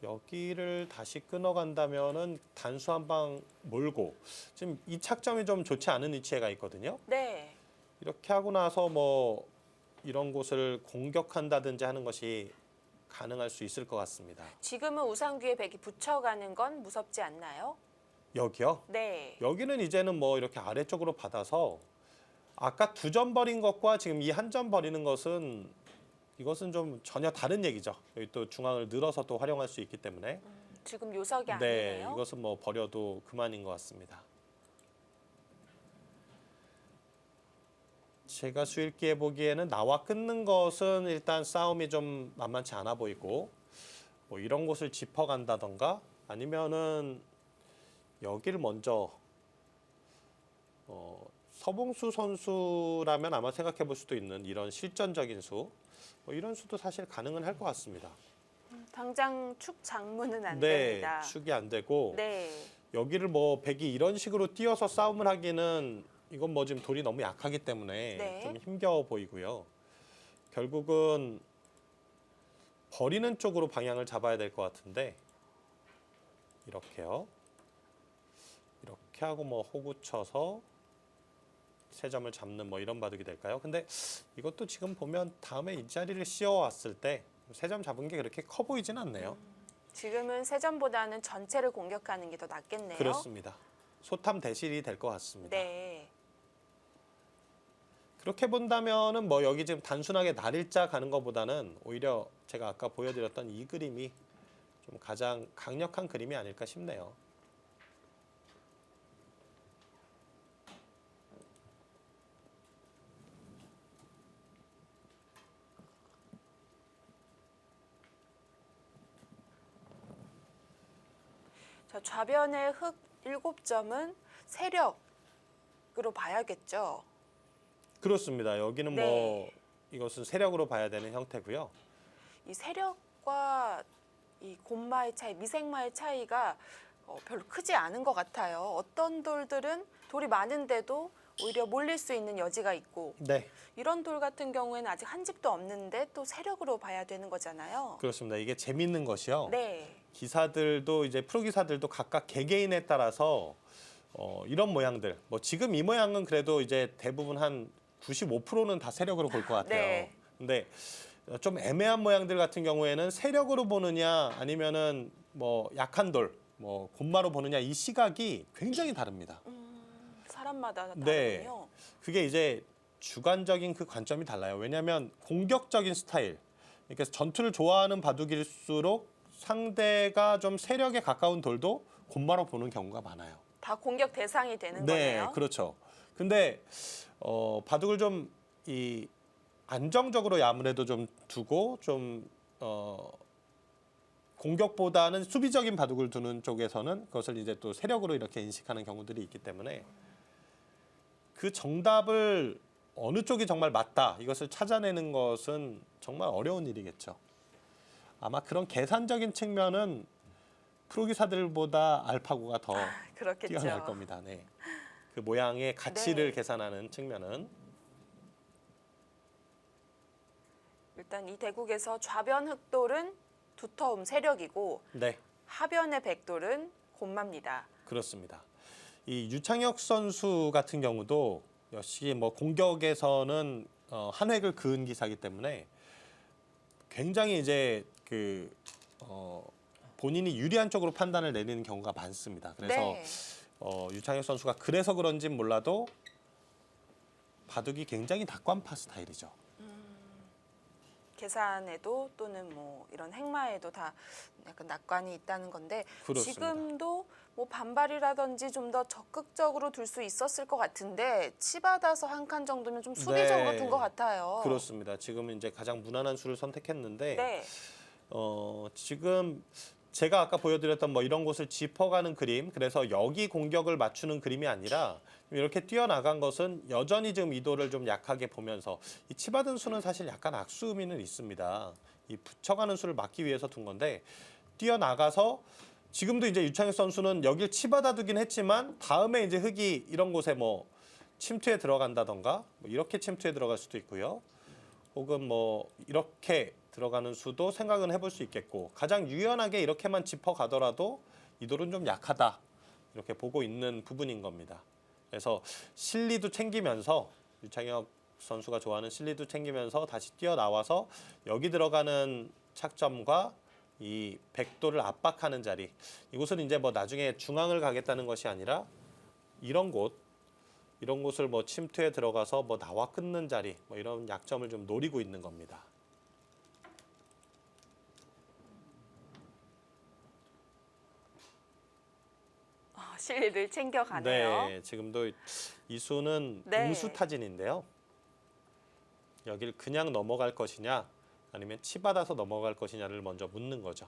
여기를 다시 끊어간다면은 단수 한 방 몰고 지금 이 착점이 좀 좋지 않은 위치에 가 있거든요. 네. 이렇게 하고 나서 뭐 이런 곳을 공격한다든지 하는 것이 가능할 수 있을 것 같습니다. 지금은 우상규의 백이 붙여가는 건 무섭지 않나요? 여기요? 네. 여기는 이제는 뭐 이렇게 아래쪽으로 받아서 아까 2점 버린 것과 지금 이 한 점 버리는 것은 이것은 좀 전혀 다른 얘기죠. 여기 또 중앙을 늘어서 또 활용할 수 있기 때문에 지금 요석이 네, 아니네요. 이것은 뭐 버려도 그만인 것 같습니다. 제가 수일기에 보기에는 나와 끊는 것은 일단 싸움이 좀 만만치 않아 보이고 뭐 이런 곳을 짚어간다던가 아니면은 여기를 먼저 서봉수 선수라면 아마 생각해 볼 수도 있는 이런 실전적인 수 뭐 이런 수도 사실 가능은 할 것 같습니다. 당장 축 장문은 안 네, 됩니다. 축이 안 되고 네. 여기를 뭐 백이 이런 식으로 뛰어서 싸움을 하기는 이건 뭐 지금 돌이 너무 약하기 때문에 네. 좀 힘겨워 보이고요. 결국은 버리는 쪽으로 방향을 잡아야 될 것 같은데 이렇게요. 이렇게 하고 뭐 호구 쳐서 세 점을 잡는 뭐 이런 바둑이 될까요? 근데 이것도 지금 보면 다음에 이 자리를 씌워왔을 때 세 점 잡은 게 그렇게 커 보이진 않네요. 지금은 세전보다는 전체를 공격하는 게 더 낫겠네요. 그렇습니다. 소탐 대실이 될 것 같습니다. 네. 그렇게 본다면은 뭐 여기 지금 단순하게 날일자 가는 것보다는 오히려 제가 아까 보여드렸던 이 그림이 좀 가장 강력한 그림이 아닐까 싶네요. 자, 좌변의 흙 7점은 세력으로 봐야겠죠. 그렇습니다. 여기는 네. 뭐 이것은 세력으로 봐야 되는 형태고요. 이 세력과 이 곰마의 차이, 미생마의 차이가 별로 크지 않은 것 같아요. 어떤 돌들은 돌이 많은데도 오히려 몰릴 수 있는 여지가 있고 네, 이런 돌 같은 경우에는 아직 한 집도 없는데 또 세력으로 봐야 되는 거잖아요. 그렇습니다. 이게 재밌는 것이요. 네. 기사들도 이제 프로 기사들도 각각 개개인에 따라서 이런 모양들, 뭐 지금 이 모양은 그래도 이제 대부분 한 95%는 다 세력으로 볼 것 같아요. 네. 근데 좀 애매한 모양들 같은 경우에는 세력으로 보느냐 아니면은 뭐 약한 돌, 뭐 곰마로 보느냐 이 시각이 굉장히 다릅니다. 사람마다 네. 다르군요. 그게 이제 주관적인 그 관점이 달라요. 왜냐하면 공격적인 스타일, 그러니까 전투를 좋아하는 바둑일수록 상대가 좀 세력에 가까운 돌도 곰마로 보는 경우가 많아요. 다 공격 대상이 되는 네, 거네요. 그렇죠. 근데 바둑을 좀 이 안정적으로 아무래도 좀 두고 좀 공격보다는 수비적인 바둑을 두는 쪽에서는 그것을 이제 또 세력으로 이렇게 인식하는 경우들이 있기 때문에 그 정답을 어느 쪽이 정말 맞다 이것을 찾아내는 것은 정말 어려운 일이겠죠. 아마 그런 계산적인 측면은 프로 기사들보다 알파고가 더 그렇겠죠. 뛰어날 겁니다. 네. 그 모양의 가치를 네. 계산하는 측면은 일단 이 대국에서 좌변 흑돌은 두터움 세력이고 네, 하변의 백돌은 곰마입니다. 그렇습니다. 이 유창혁 선수 같은 경우도 역시 뭐 공격에서는 한 획을 그은 기사이기 때문에 굉장히 이제 그 본인이 유리한 쪽으로 판단을 내리는 경우가 많습니다. 그래서 네. 유창혁 선수가 그래서 그런진 몰라도 바둑이 굉장히 낙관파 스타일이죠. 계산에도 또는 뭐 이런 행마에도 다 약간 낙관이 있다는 건데 그렇습니다. 지금도 뭐 반발이라든지 좀 더 적극적으로 둘 수 있었을 것 같은데 치받아서 한 칸 정도면 좀 수비적으로 네. 둔 것 같아요. 그렇습니다. 지금은 이제 가장 무난한 수를 선택했는데 네. 지금 제가 아까 보여드렸던 뭐 이런 곳을 짚어가는 그림, 그래서 여기 공격을 맞추는 그림이 아니라 이렇게 뛰어나간 것은 여전히 지금 이도를 좀 약하게 보면서 이 치받은 수는 사실 약간 악수 의미는 있습니다. 이 붙여가는 수를 막기 위해서 둔 건데 뛰어나가서 지금도 이제 유창혁 선수는 여길 치받아 두긴 했지만 다음에 이제 흙이 이런 곳에 뭐 침투에 들어간다던가 뭐 이렇게 침투에 들어갈 수도 있고요. 혹은 뭐 이렇게 들어가는 수도 생각은 해볼 수 있겠고 가장 유연하게 이렇게만 짚어가더라도 이 돌은 좀 약하다 이렇게 보고 있는 부분인 겁니다. 그래서 실리도 챙기면서 유창혁 선수가 좋아하는 실리도 챙기면서 다시 뛰어나와서 여기 들어가는 착점과 이 백도를 압박하는 자리 이곳은 이제 뭐 나중에 중앙을 가겠다는 것이 아니라 이런 곳을 뭐 침투에 들어가서 뭐 나와 끊는 자리 뭐 이런 약점을 좀 노리고 있는 겁니다. 실리를 챙겨가네요. 네, 지금도 이 수는 네. 응수타진인데요. 여길 그냥 넘어갈 것이냐 아니면 치받아서 넘어갈 것이냐를 먼저 묻는 거죠.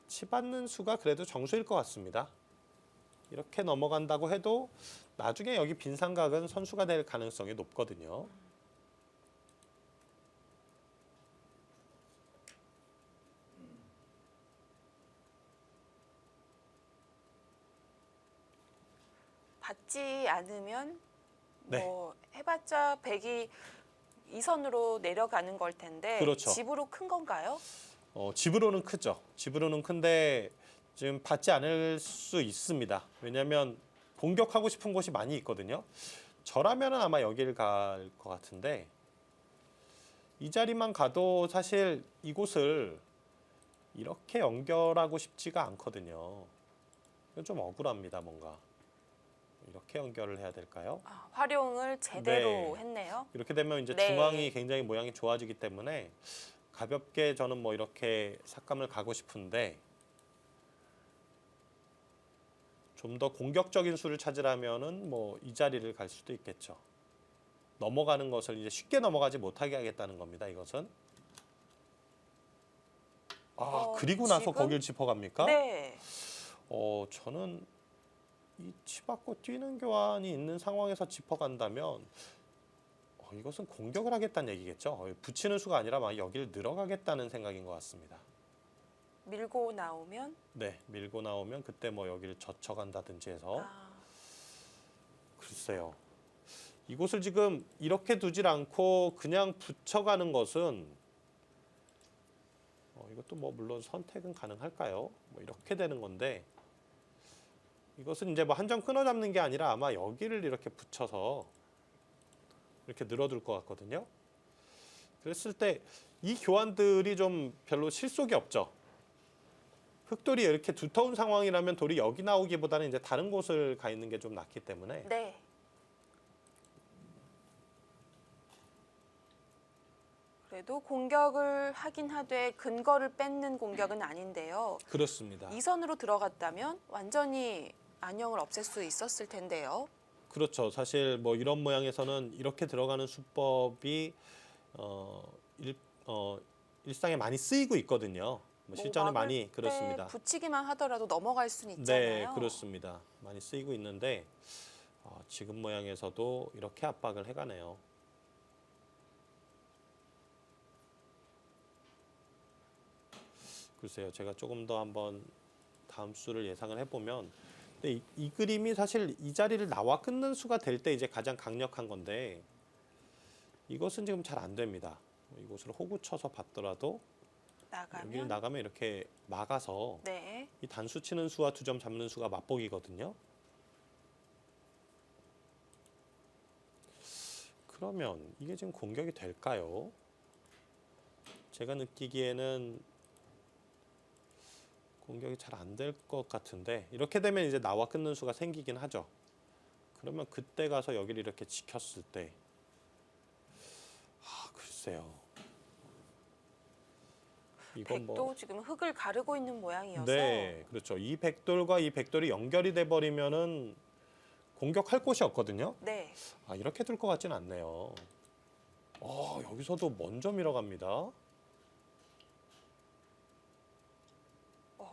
치받는 수가 그래도 정수일 것 같습니다. 이렇게 넘어간다고 해도 나중에 여기 빈 삼각은 선수가 될 가능성이 높거든요. 받지 않으면 네. 뭐 해봤자 백이 이선으로 내려가는 걸 텐데 그렇죠. 집으로 큰 건가요? 집으로는 크죠. 집으로는 큰데 지금 받지 않을 수 있습니다. 왜냐하면 공격하고 싶은 곳이 많이 있거든요. 저라면은 아마 여기를 갈 것 같은데 이 자리만 가도 사실 이곳을 이렇게 연결하고 싶지가 않거든요. 이건 좀 억울합니다, 뭔가. 이렇게 연결을 해야 될까요? 아, 활용을 제대로 네. 했네요. 이렇게 되면 이제 네. 중앙이 굉장히 모양이 좋아지기 때문에 가볍게 저는 뭐 이렇게 삭감을 가고 싶은데 좀 더 공격적인 수를 찾으려면은 뭐 이 자리를 갈 수도 있겠죠. 넘어가는 것을 이제 쉽게 넘어가지 못하게 하겠다는 겁니다. 이것은. 그리고 나서 지금? 거길 짚어갑니까? 네. 저는 이 치받고 뛰는 교환이 있는 상황에서 짚어간다면 이것은 공격을 하겠다는 얘기겠죠. 붙이는 수가 아니라 막 여기를 늘어가겠다는 생각인 것 같습니다. 밀고 나오면 네, 밀고 나오면 그때 뭐 여기를 젖혀간다든지 해서 아, 글쎄요. 이곳을 지금 이렇게 두질 않고 그냥 붙여가는 것은 이것도 뭐 물론 선택은 가능할까요? 뭐 이렇게 되는 건데 이것은 이제 뭐 한 점 끊어 잡는 게 아니라 아마 여기를 이렇게 붙여서 이렇게 늘어둘 것 같거든요. 그랬을 때 이 교환들이 좀 별로 실속이 없죠. 흑돌이 이렇게 두터운 상황이라면 돌이 여기 나오기보다는 이제 다른 곳을 가 있는 게 좀 낫기 때문에 네. 그래도 공격을 하긴 하되 근거를 뺏는 공격은 아닌데요. 그렇습니다. 이 선으로 들어갔다면 완전히 안녕을 없앨 수 있었을 텐데요. 그렇죠. 사실 뭐 이런 모양에서는 이렇게 들어가는 수법이 일상에 많이 쓰이고 있거든요. 뭐 실전에 막을 많이 때 그렇습니다. 붙이기만 하더라도 넘어갈 수는 네, 있잖아요. 그렇습니다. 많이 쓰이고 있는데 지금 모양에서도 이렇게 압박을 해가네요. 글쎄요, 제가 조금 더 한번 다음 수를 예상을 해보면, 근데 이 그림이 사실 이 자리를 나와 끊는 수가 될 때 이제 가장 강력한 건데 이것은 지금 잘 안 됩니다. 이곳을 호구 쳐서 봤더라도 여기를 나가면 나가면 이렇게 막아서 네. 이 단수 치는 수와 두 점 잡는 수가 맞복이거든요. 그러면 이게 지금 공격이 될까요? 제가 느끼기에는 공격이 잘 안 될 것 같은데 이렇게 되면 이제 나와 끊는 수가 생기긴 하죠. 그러면 그때 가서 여기를 이렇게 지켰을 때 글쎄요. 이건 백도 지금 흙을 가르고 있는 모양이어서 네, 그렇죠. 이 백돌과 이 백돌이 연결이 돼 버리면은 공격할 곳이 없거든요. 네. 이렇게 둘 것 같진 않네요. 여기서도 먼저 밀어갑니다.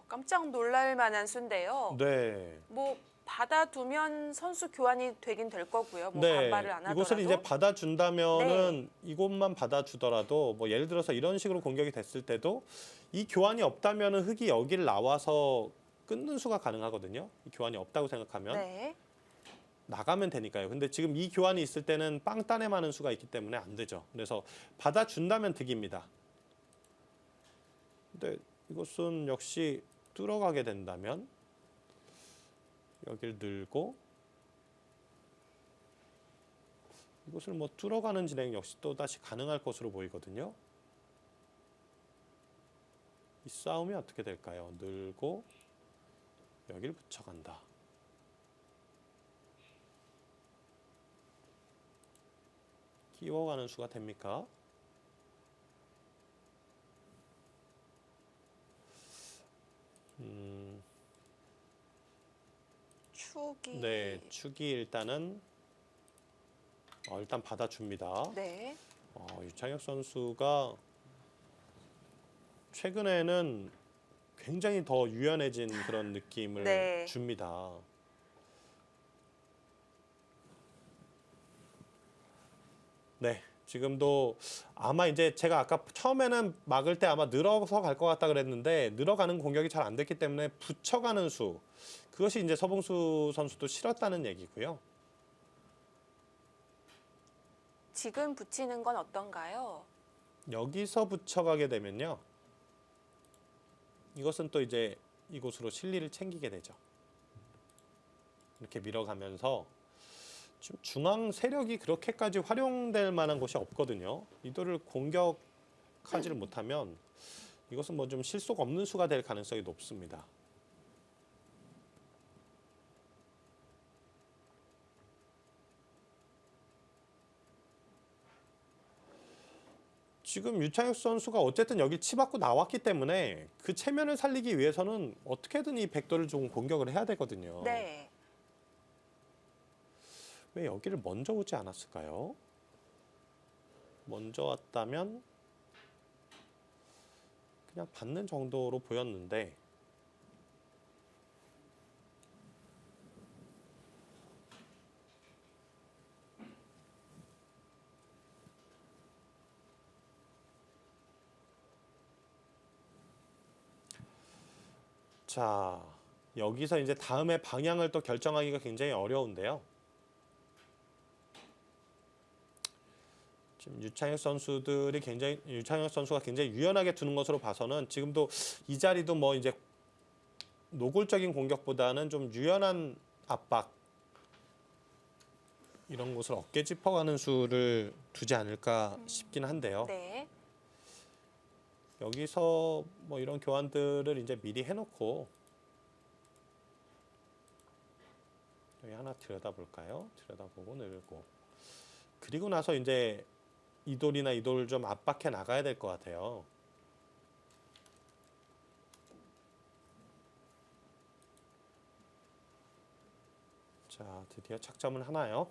깜짝 놀랄 만한 수인데요. 네. 뭐 받아두면 선수 교환이 되긴 될 거고요. 뭐 네, 반발을 안 하더라도. 이곳을 이제 받아준다면은 이곳만 받아주더라도 뭐 예를 들어서 이런 식으로 공격이 됐을 때도 이 교환이 없다면은 흙이 여기를 나와서 끊는 수가 가능하거든요. 이 교환이 없다고 생각하면 네. 나가면 되니까요. 근데 지금 이 교환이 있을 때는 빵따내 많은 수가 있기 때문에 안 되죠. 그래서 받아준다면 득입니다. 근데 이것은 역시 뚫어가게 된다면 여기를 늘고 이것을 뭐 뚫어가는 진행 역시 또 다시 가능할 것으로 보이거든요. 이 싸움이 어떻게 될까요? 늘고 여기를 붙여간다. 끼워가는 수가 됩니까? 축이. 네, 축이 일단은 일단 받아줍니다. 네. 유창혁 선수가 최근에는 굉장히 더 유연해진 그런 느낌을 네. 줍니다. 네, 지금도 아마 이제 제가 아까 처음에는 막을 때 아마 늘어서 갈 것 같다 그랬는데 늘어가는 공격이 잘 안 됐기 때문에 붙여가는 수 그것이 이제 서봉수 선수도 싫었다는 얘기고요. 지금 붙이는 건 어떤가요? 여기서 붙여가게 되면요. 이것은 또 이제 이곳으로 실리를 챙기게 되죠. 이렇게 밀어가면서 지금 중앙 세력이 그렇게까지 활용될 만한 곳이 없거든요. 이 돌을 공격하지를 못하면 이것은 뭐 좀 실속 없는 수가 될 가능성이 높습니다. 지금 유창혁 선수가 어쨌든 여기 치받고 나왔기 때문에 그 체면을 살리기 위해서는 어떻게든 이 백도를 좀 공격을 해야 되거든요. 네. 왜 여기를 먼저 오지 않았을까요? 먼저 왔다면 그냥 받는 정도로 보였는데 자, 여기서 이제 다음의 방향을 또 결정하기가 굉장히 어려운데요. 지금 유창혁 선수가 굉장히 유연하게 두는 것으로 봐서는 지금도 이 자리도 뭐 이제 노골적인 공격보다는 좀 유연한 압박 이런 곳을 어깨 짚어가는 수를 두지 않을까 싶긴 한데요. 네. 여기서 뭐 이런 교환들을 이제 미리 해놓고 여기 하나 들여다볼까요? 들여다보고 늘고 그리고 나서 이제 이돌이나 이돌 좀 압박해 나가야 될 것 같아요. 자, 드디어 착점을 하나요?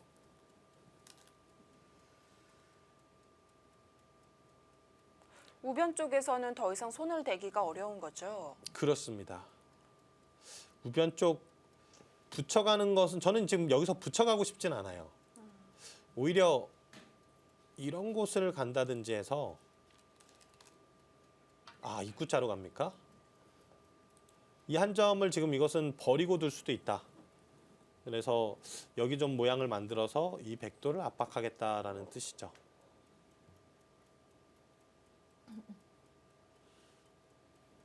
우변 쪽에서는 더 이상 손을 대기가 어려운 거죠. 그렇습니다. 우변 쪽 붙여가는 것은 저는 지금 여기서 붙여가고 싶진 않아요. 오히려 이런 곳을 간다든지 해서 입구자로 갑니까? 이 한 점을 지금 이것은 버리고 둘 수도 있다. 그래서 여기 좀 모양을 만들어서 이 백도를 압박하겠다라는 뜻이죠.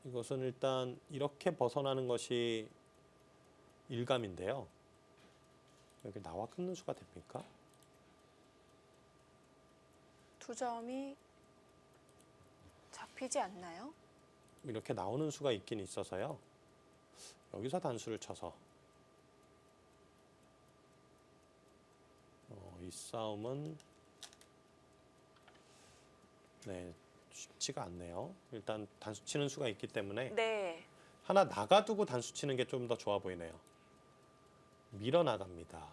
이것은 일단 이렇게 벗어나는 것이 일감인데요. 여기 나와 끊는 수가 됩니까? 두 점이 잡히지 않나요? 이렇게 나오는 수가 있긴 있어서요. 여기서 단수를 쳐서 이 싸움은 쉽지가 않네요. 일단 단수 치는 수가 있기 때문에 네. 하나 나가두고 단수 치는 게 좀 더 좋아 보이네요. 밀어 나갑니다.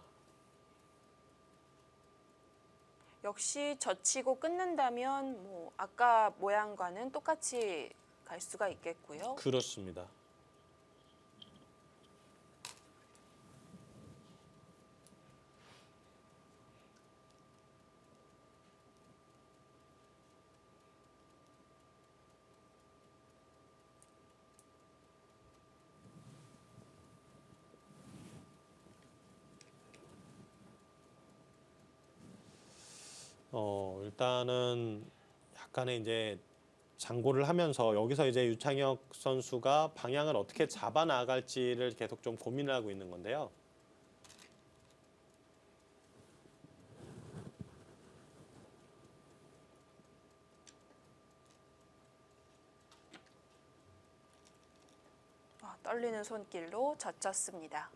역시 젖히고 끊는다면 뭐 아까 모양과는 똑같이 갈 수가 있겠고요. 그렇습니다. 일단은 약간의 이제 장고를 하면서 여기서 이제 유창혁 선수가 방향을 어떻게 잡아 나갈지를 계속 좀 고민을 하고 있는 건데요. 떨리는 손길로 젖혔습니다.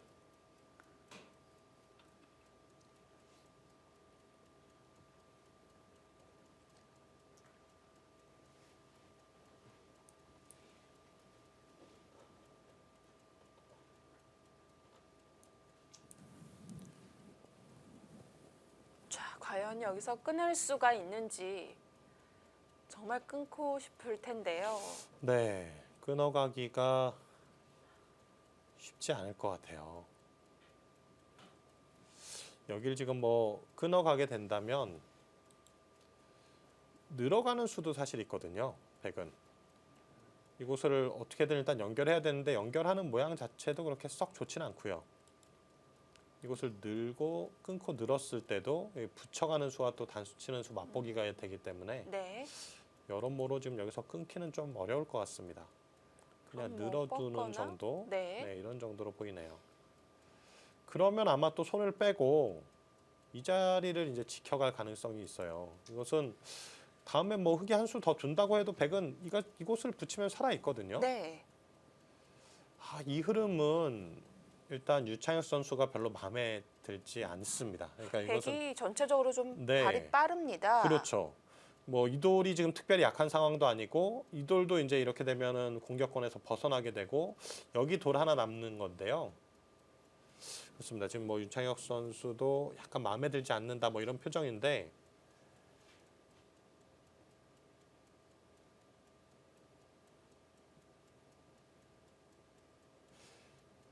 자, 과연 여기서 끊을 수가 있는지 정말 끊고 싶을 텐데요. 네, 끊어가기가 쉽지 않을 것 같아요. 여길 지금 뭐 끊어가게 된다면 늘어가는 수도 사실 있거든요. 백은 이곳을 어떻게든 일단 연결해야 되는데 연결하는 모양 자체도 그렇게 썩 좋진 않고요. 이곳을 늘고 끊고 늘었을 때도 붙여가는 수와 또 단수 치는 수 맛보기가 되기 때문에 네. 여러모로 지금 여기서 끊기는 좀 어려울 것 같습니다. 그냥 그럼 뭐 늘어두는 뻗거나? 정도, 네. 이런 정도로 보이네요. 그러면 아마 또 손을 빼고 이 자리를 이제 지켜갈 가능성이 있어요. 이것은 다음에 뭐 흑이 한 수 더 준다고 해도 백은 이곳을 붙이면 살아 있거든요. 네. 이 흐름은 일단 유창혁 선수가 별로 마음에 들지 않습니다. 그러니까 이것은 백이 전체적으로 좀 네. 발이 빠릅니다. 그렇죠. 뭐 이돌이 지금 특별히 약한 상황도 아니고 이돌도 이제 이렇게 되면은 공격권에서 벗어나게 되고 여기 돌 하나 남는 건데요. 그렇습니다. 지금 뭐 유창혁 선수도 약간 마음에 들지 않는다 뭐 이런 표정인데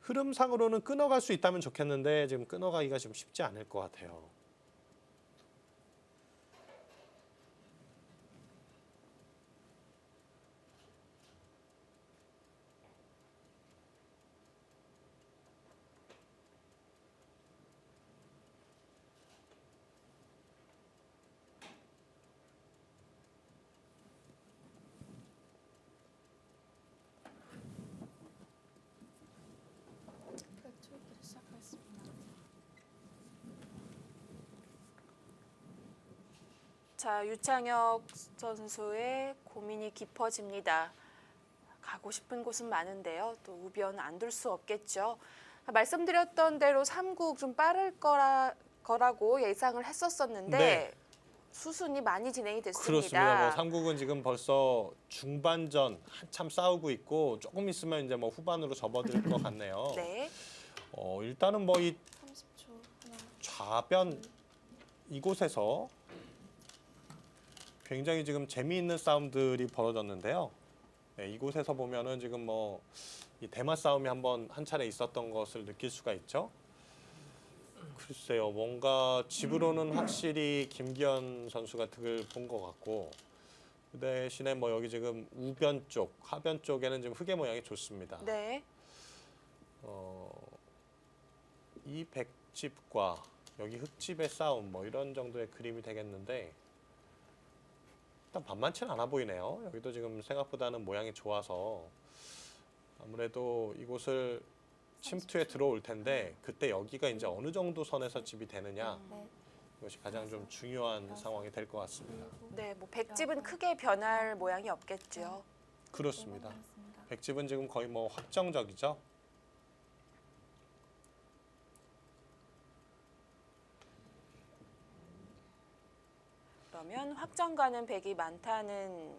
흐름상으로는 끊어갈 수 있다면 좋겠는데 지금 끊어가기가 좀 쉽지 않을 것 같아요. 펼쳐기를 시작하겠습니다. 자, 유창혁 선수의 고민이 깊어집니다. 가고 싶은 곳은 많은데요. 또 우변 안 둘 수 없겠죠. 말씀드렸던 대로 3국 좀 빠를 거라고 예상을 했었었는데 네. 수순이 많이 진행이 됐습니다. 그렇습니다. 뭐 삼국은 지금 벌써 중반전 한참 싸우고 있고 조금 있으면 이제 뭐 후반으로 접어들 것 같네요. 네. 일단은 뭐 이 30초 하나. 좌변 이곳에서 굉장히 지금 재미있는 싸움들이 벌어졌는데요. 네, 이곳에서 보면은 지금 뭐 이 대마 싸움이 한 차례 있었던 것을 느낄 수가 있죠. 글쎄요, 뭔가 집으로는 확실히 김기현 선수가 득을 본 것 같고 그 대신에 뭐 여기 지금 우변 쪽, 하변 쪽에는 지금 흑의 모양이 좋습니다. 네. 이 백집과 여기 흑집의 싸움 뭐 이런 정도의 그림이 되겠는데 일단 만만치는 않아 보이네요. 여기도 지금 생각보다는 모양이 좋아서 아무래도 이곳을 침투에 들어올 텐데 그때 여기가 이제 어느 정도 선에서 집이 되느냐 네. 이것이 가장 좀 중요한 상황이 될 것 같습니다. 네, 뭐 백집은 크게 변할 모양이 없겠죠. 그렇습니다. 남았습니다. 백집은 지금 거의 뭐 확정적이죠. 그러면 확정 가는 백이 많다는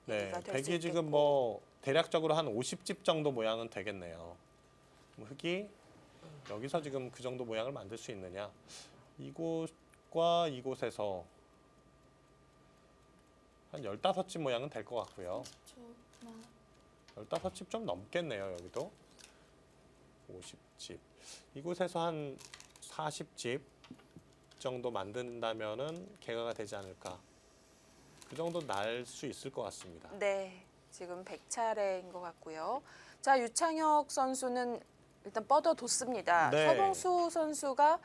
네, 얘기가 될 수 백이 있겠고. 지금 뭐 대략적으로 한 50집 정도 모양은 되겠네요. 흑이 여기서 지금 그 정도 모양을 만들 수 있느냐? 이곳과 이곳에서 한 15집 모양은 될 것 같고요. 30초 하나. 15집 좀 넘겠네요, 여기도. 50집. 이곳에서 한 40집 정도 만든다면은 개가가 되지 않을까. 그 정도 날 수 있을 것 같습니다. 네, 지금 100차례인 것 같고요. 자, 유창혁 선수는 일단 뻗어뒀습니다. 네. 서봉수 선수가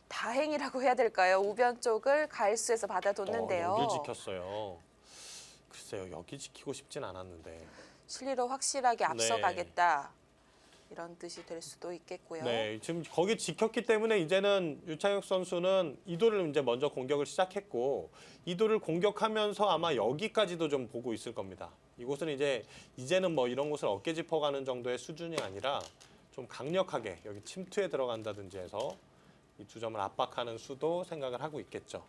다행이라고 해야 될까요? 우변 쪽을 가일수에서 받아뒀는데요. 여길 지켰어요. 글쎄요, 여기 지키고 싶진 않았는데. 실리로 확실하게 앞서가겠다. 이런 뜻이 될 수도 있겠고요. 네, 지금 거기 지켰기 때문에 이제는 유창혁 선수는 이도를 이제 먼저 공격을 시작했고 이도를 공격하면서 아마 여기까지도 좀 보고 있을 겁니다. 이곳은 이제는 뭐 이런 곳을 어깨 짚어가는 정도의 수준이 아니라 좀 강력하게 여기 침투에 들어간다든지 해서 이 두 점을 압박하는 수도 생각을 하고 있겠죠.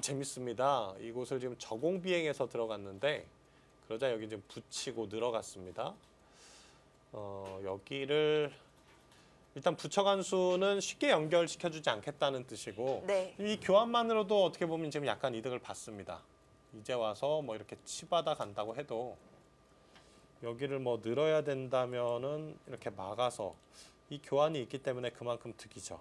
재밌습니다. 이곳을 지금 저공 비행해서 들어갔는데 그러자 여기 지금 붙이고 늘어갔습니다. 여기를 일단 붙여간 수는 쉽게 연결시켜주지 않겠다는 뜻이고 네. 이 교환만으로도 어떻게 보면 지금 약간 이득을 받습니다. 이제 와서 뭐 이렇게 치받아 간다고 해도 여기를 뭐 늘어야 된다면은 이렇게 막아서 이 교환이 있기 때문에 그만큼 득이죠.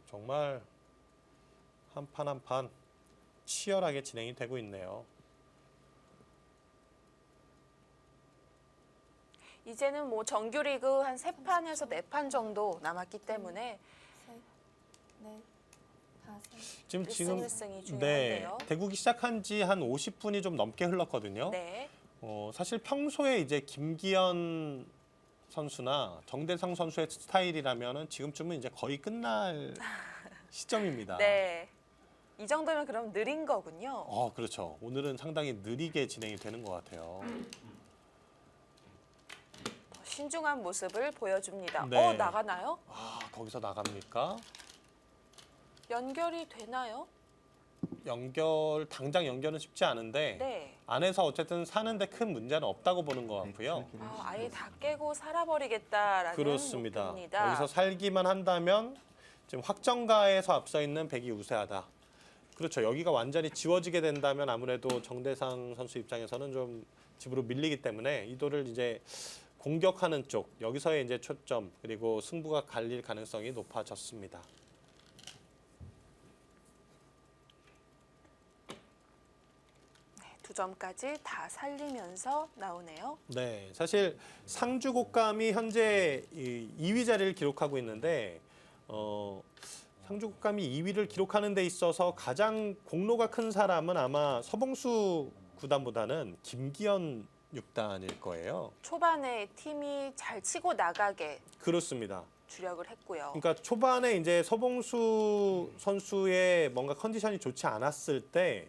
정말 한 판 한 판 치열하게 진행이 되고 있네요. 이제는 뭐 정규리그 한 3판에서 4판 정도 남았기 때문에 셋, 넷, 다섯. 지금 1승 1승이 네, 중요한데요. 대국이 시작한 지 한 50분이 좀 넘게 흘렀거든요. 네. 사실 평소에 이제 김기현 선수나 정대상 선수의 스타일이라면은 지금쯤은 이제 거의 끝날 시점입니다. 네. 이 정도면 그럼 느린 거군요. 그렇죠. 오늘은 상당히 느리게 진행이 되는 것 같아요. 더 신중한 모습을 보여줍니다. 네. 나가나요? 거기서 나갑니까? 연결이 되나요? 당장 연결은 쉽지 않은데 네. 안에서 어쨌든 사는데 큰 문제는 없다고 보는 것 같고요. 아예 다 깨고 살아버리겠다라는 그렇습니다. 목표입니다. 여기서 살기만 한다면 지금 확정가에서 앞서 있는 백이 우세하다. 그렇죠. 여기가 완전히 지워지게 된다면 아무래도 정대상 선수 입장에서는 좀 집으로 밀리기 때문에 이도를 이제 공격하는 쪽, 여기서의 이제 초점 그리고 승부가 갈릴 가능성이 높아졌습니다. 두 점까지 다 살리면서 나오네요. 네, 사실 상주 곶감이 현재 2위 자리를 기록하고 있는데 상주 곶감이 2위를 기록하는 데 있어서 가장 공로가 큰 사람은 아마 서봉수 구단보다는 김기현 6단일 거예요. 초반에 팀이 잘 치고 나가게 그렇습니다. 주력을 했고요. 그러니까 초반에 이제 서봉수 선수의 뭔가 컨디션이 좋지 않았을 때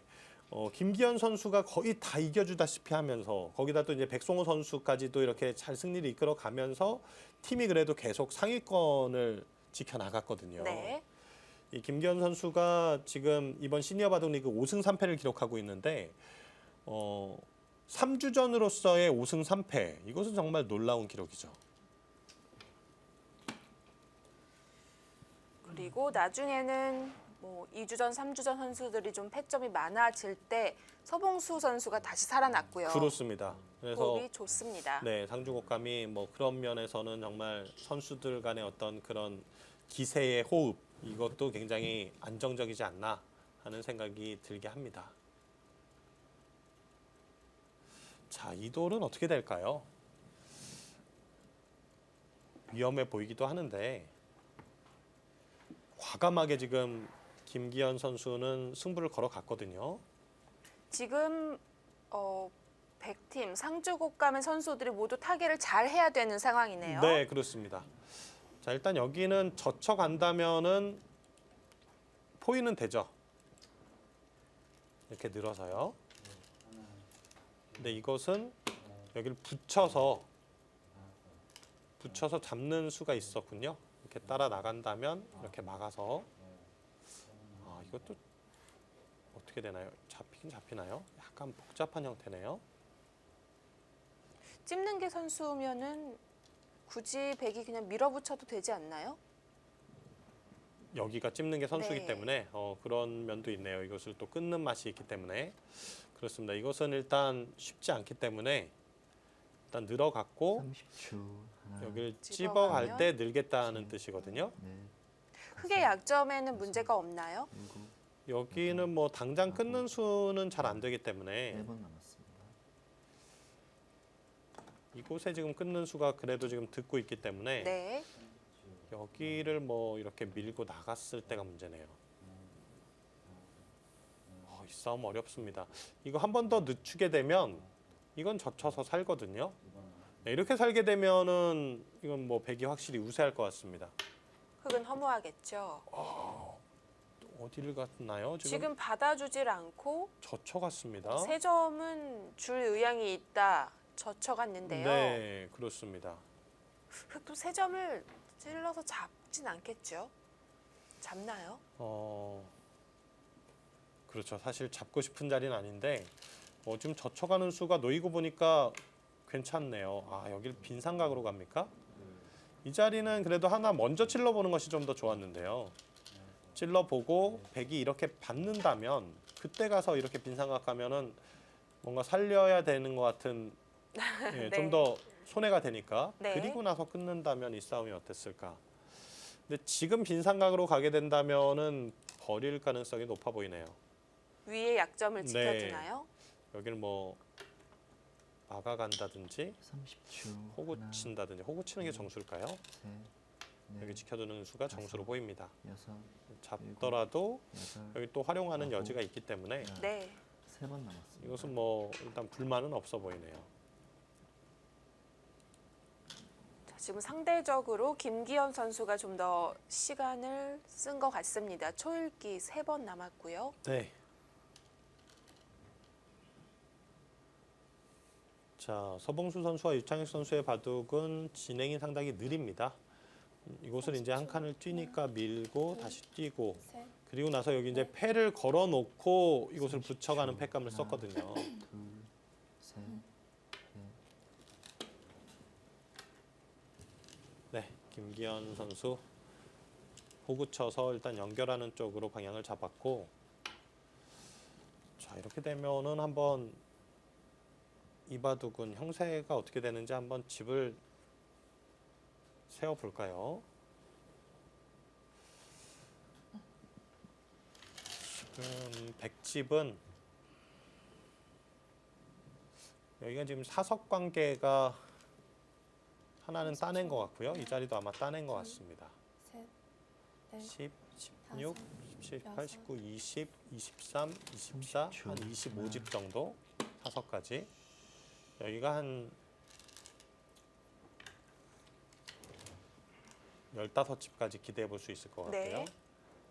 김기현 선수가 거의 다 이겨주다시피 하면서 거기다 또 이제 백송호 선수까지도 이렇게 잘 승리를 이끌어가면서 팀이 그래도 계속 상위권을 지켜나갔거든요. 네. 이 김기현 선수가 지금 이번 시니어 바둑리그 5승 3패를 기록하고 있는데 3주전으로서의 5승 3패 이것은 정말 놀라운 기록이죠. 그리고 나중에는 뭐 2주전, 3주전 선수들이 좀 패점이 많아질 때 서봉수 선수가 다시 살아났고요. 그렇습니다. 그래서 호흡이 좋습니다. 네, 상주 곶감이 뭐 그런 면에서는 정말 선수들 간의 어떤 그런 기세의 호흡 이것도 굉장히 안정적이지 않나 하는 생각이 들게 합니다. 자, 이 돌은 어떻게 될까요? 위험해 보이기도 하는데 과감하게 지금 김기현 선수는 승부를 걸어갔거든요. 지금 100팀 상주 곶감의 선수들이 모두 타계를 잘 해야 되는 상황이네요. 네, 그렇습니다. 자, 일단 여기는 젖혀간다면은 포위는 되죠. 이렇게 늘어서요. 근데 이것은 여기를 붙여서 잡는 수가 있었군요. 이렇게 따라 나간다면 이렇게 막아서 이것도 어떻게 되나요? 잡히긴 잡히나요? 약간 복잡한 형태네요. 찝는 게 선수면은 굳이 백이 그냥 밀어붙여도 되지 않나요? 여기가 찝는 게 선수이기 네. 때문에 그런 면도 있네요. 이것을 또 끊는 맛이 있기 때문에 그렇습니다. 이것은 일단 쉽지 않기 때문에 일단 늘어갔고 30초. 하나, 여기를 집어가면? 찝어갈 때 늘겠다는 뜻이거든요. 넷, 크게 약점에는 문제가 없나요? 일곱, 여기는 뭐 당장 끊는 수는 잘 안 되기 때문에 4번 남았습니다. 이곳에 지금 끊는 수가 그래도 지금 듣고 있기 때문에 네. 여기를 뭐 이렇게 밀고 나갔을 때가 문제네요. 이 싸움 어렵습니다. 이거 한 번 더 늦추게 되면 이건 젖혀서 살거든요. 네, 이렇게 살게 되면은 이건 뭐 백이 확실히 우세할 것 같습니다. 흙은 허무하겠죠. 어디를 갔나요? 지금 받아주질 않고 젖혀갔습니다. 세 점은 줄 의향이 있다. 젖혀갔는데요. 네, 그렇습니다. 흙도 세 점을 찔러서 잡진 않겠죠? 잡나요? 그렇죠. 사실 잡고 싶은 자리는 아닌데 지금 젖혀가는 수가 놓이고 보니까 괜찮네요. 여기를 빈삼각으로 갑니까? 이 자리는 그래도 하나 먼저 찔러보는 것이 좀 더 좋았는데요. 찔러보고 백이 이렇게 받는다면 그때 가서 이렇게 빈삼각 가면은 뭔가 살려야 되는 것 같은 네. 좀 더 손해가 되니까 네. 그리고 나서 끊는다면 이 싸움이 어땠을까? 근데 지금 빈삼각으로 가게 된다면은 버릴 가능성이 높아 보이네요. 위에 약점을 네. 지켜주나요? 여기를 뭐 막아간다든지 30초. 호구 하나, 친다든지 호구 치는 게 정수일까요? 셋, 넷, 여기 지켜두는 수가 정수로 보입니다. 여섯, 잡더라도 여덟, 여기 또 활용하는 아홉, 여지가 있기 때문에 열. 네. 3번 남았습니다. 이것은 뭐 일단 불만은 없어 보이네요. 자, 지금 상대적으로 김기현 선수가 좀 더 시간을 쓴 것 같습니다. 초읽기 3번 남았고요. 네. 자, 서봉수 선수와 유창익 선수의 바둑은 진행이 상당히 느립니다. 이곳을 이제 한 칸을 뛰니까 밀고 다시 뛰고 셋, 그리고 나서 여기 이제 패를 걸어 놓고 이곳을 붙여가는 패감을 썼거든요. 둘, 셋, 네, 김기현 선수 호구 쳐서 일단 연결하는 쪽으로 방향을 잡았고, 자 이렇게 되면은 한번 이 바둑은 형세가 어떻게 되는지 한번 집을 세워 볼까요? 지금 백집은 여기가 지금 사석 관계가 하나는 따낸 것 같고요. 이 자리도 아마 따낸 것 같습니다. 셋, 넷, 10, 16, 17, 18, 19, 20, 23, 24, 한 25집 정도 사석까지. 여기가 한 15집까지 기대해 볼 수 있을 것 같고요.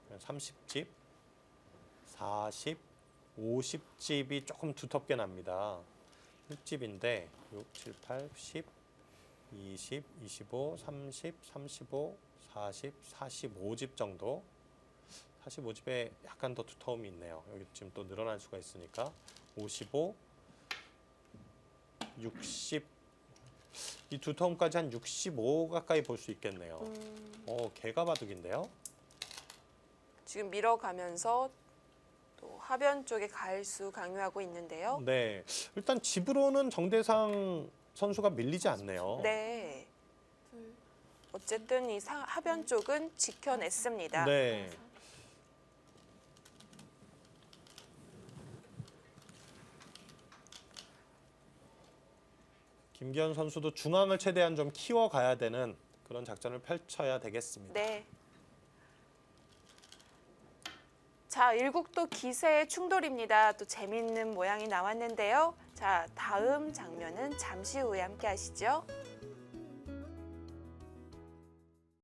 네. 30집, 40, 50집이 조금 두텁게 납니다. 6집인데 6, 7, 8, 10, 20, 25, 30, 35, 40, 45집 정도. 45집에 약간 더 두터움이 있네요. 여기 지금 또 늘어날 수가 있으니까 55, 60, 이 두터움까지 한 65 가까이 볼 수 있겠네요. 개가 바둑인데요. 지금 밀어가면서 또 하변 쪽에 가일수 강요하고 있는데요. 네, 일단 집으로는 정대상 선수가 밀리지 않네요. 네. 둘, 어쨌든 이 하변 쪽은 지켜냈습니다. 네. 다섯, 김기현 선수도 중앙을 최대한 좀 키워가야 되는 그런 작전을 펼쳐야 되겠습니다. 네. 자, 일국도 기세의 충돌입니다. 또 재밌는 모양이 나왔는데요. 자, 다음 장면은 잠시 후에 함께 하시죠.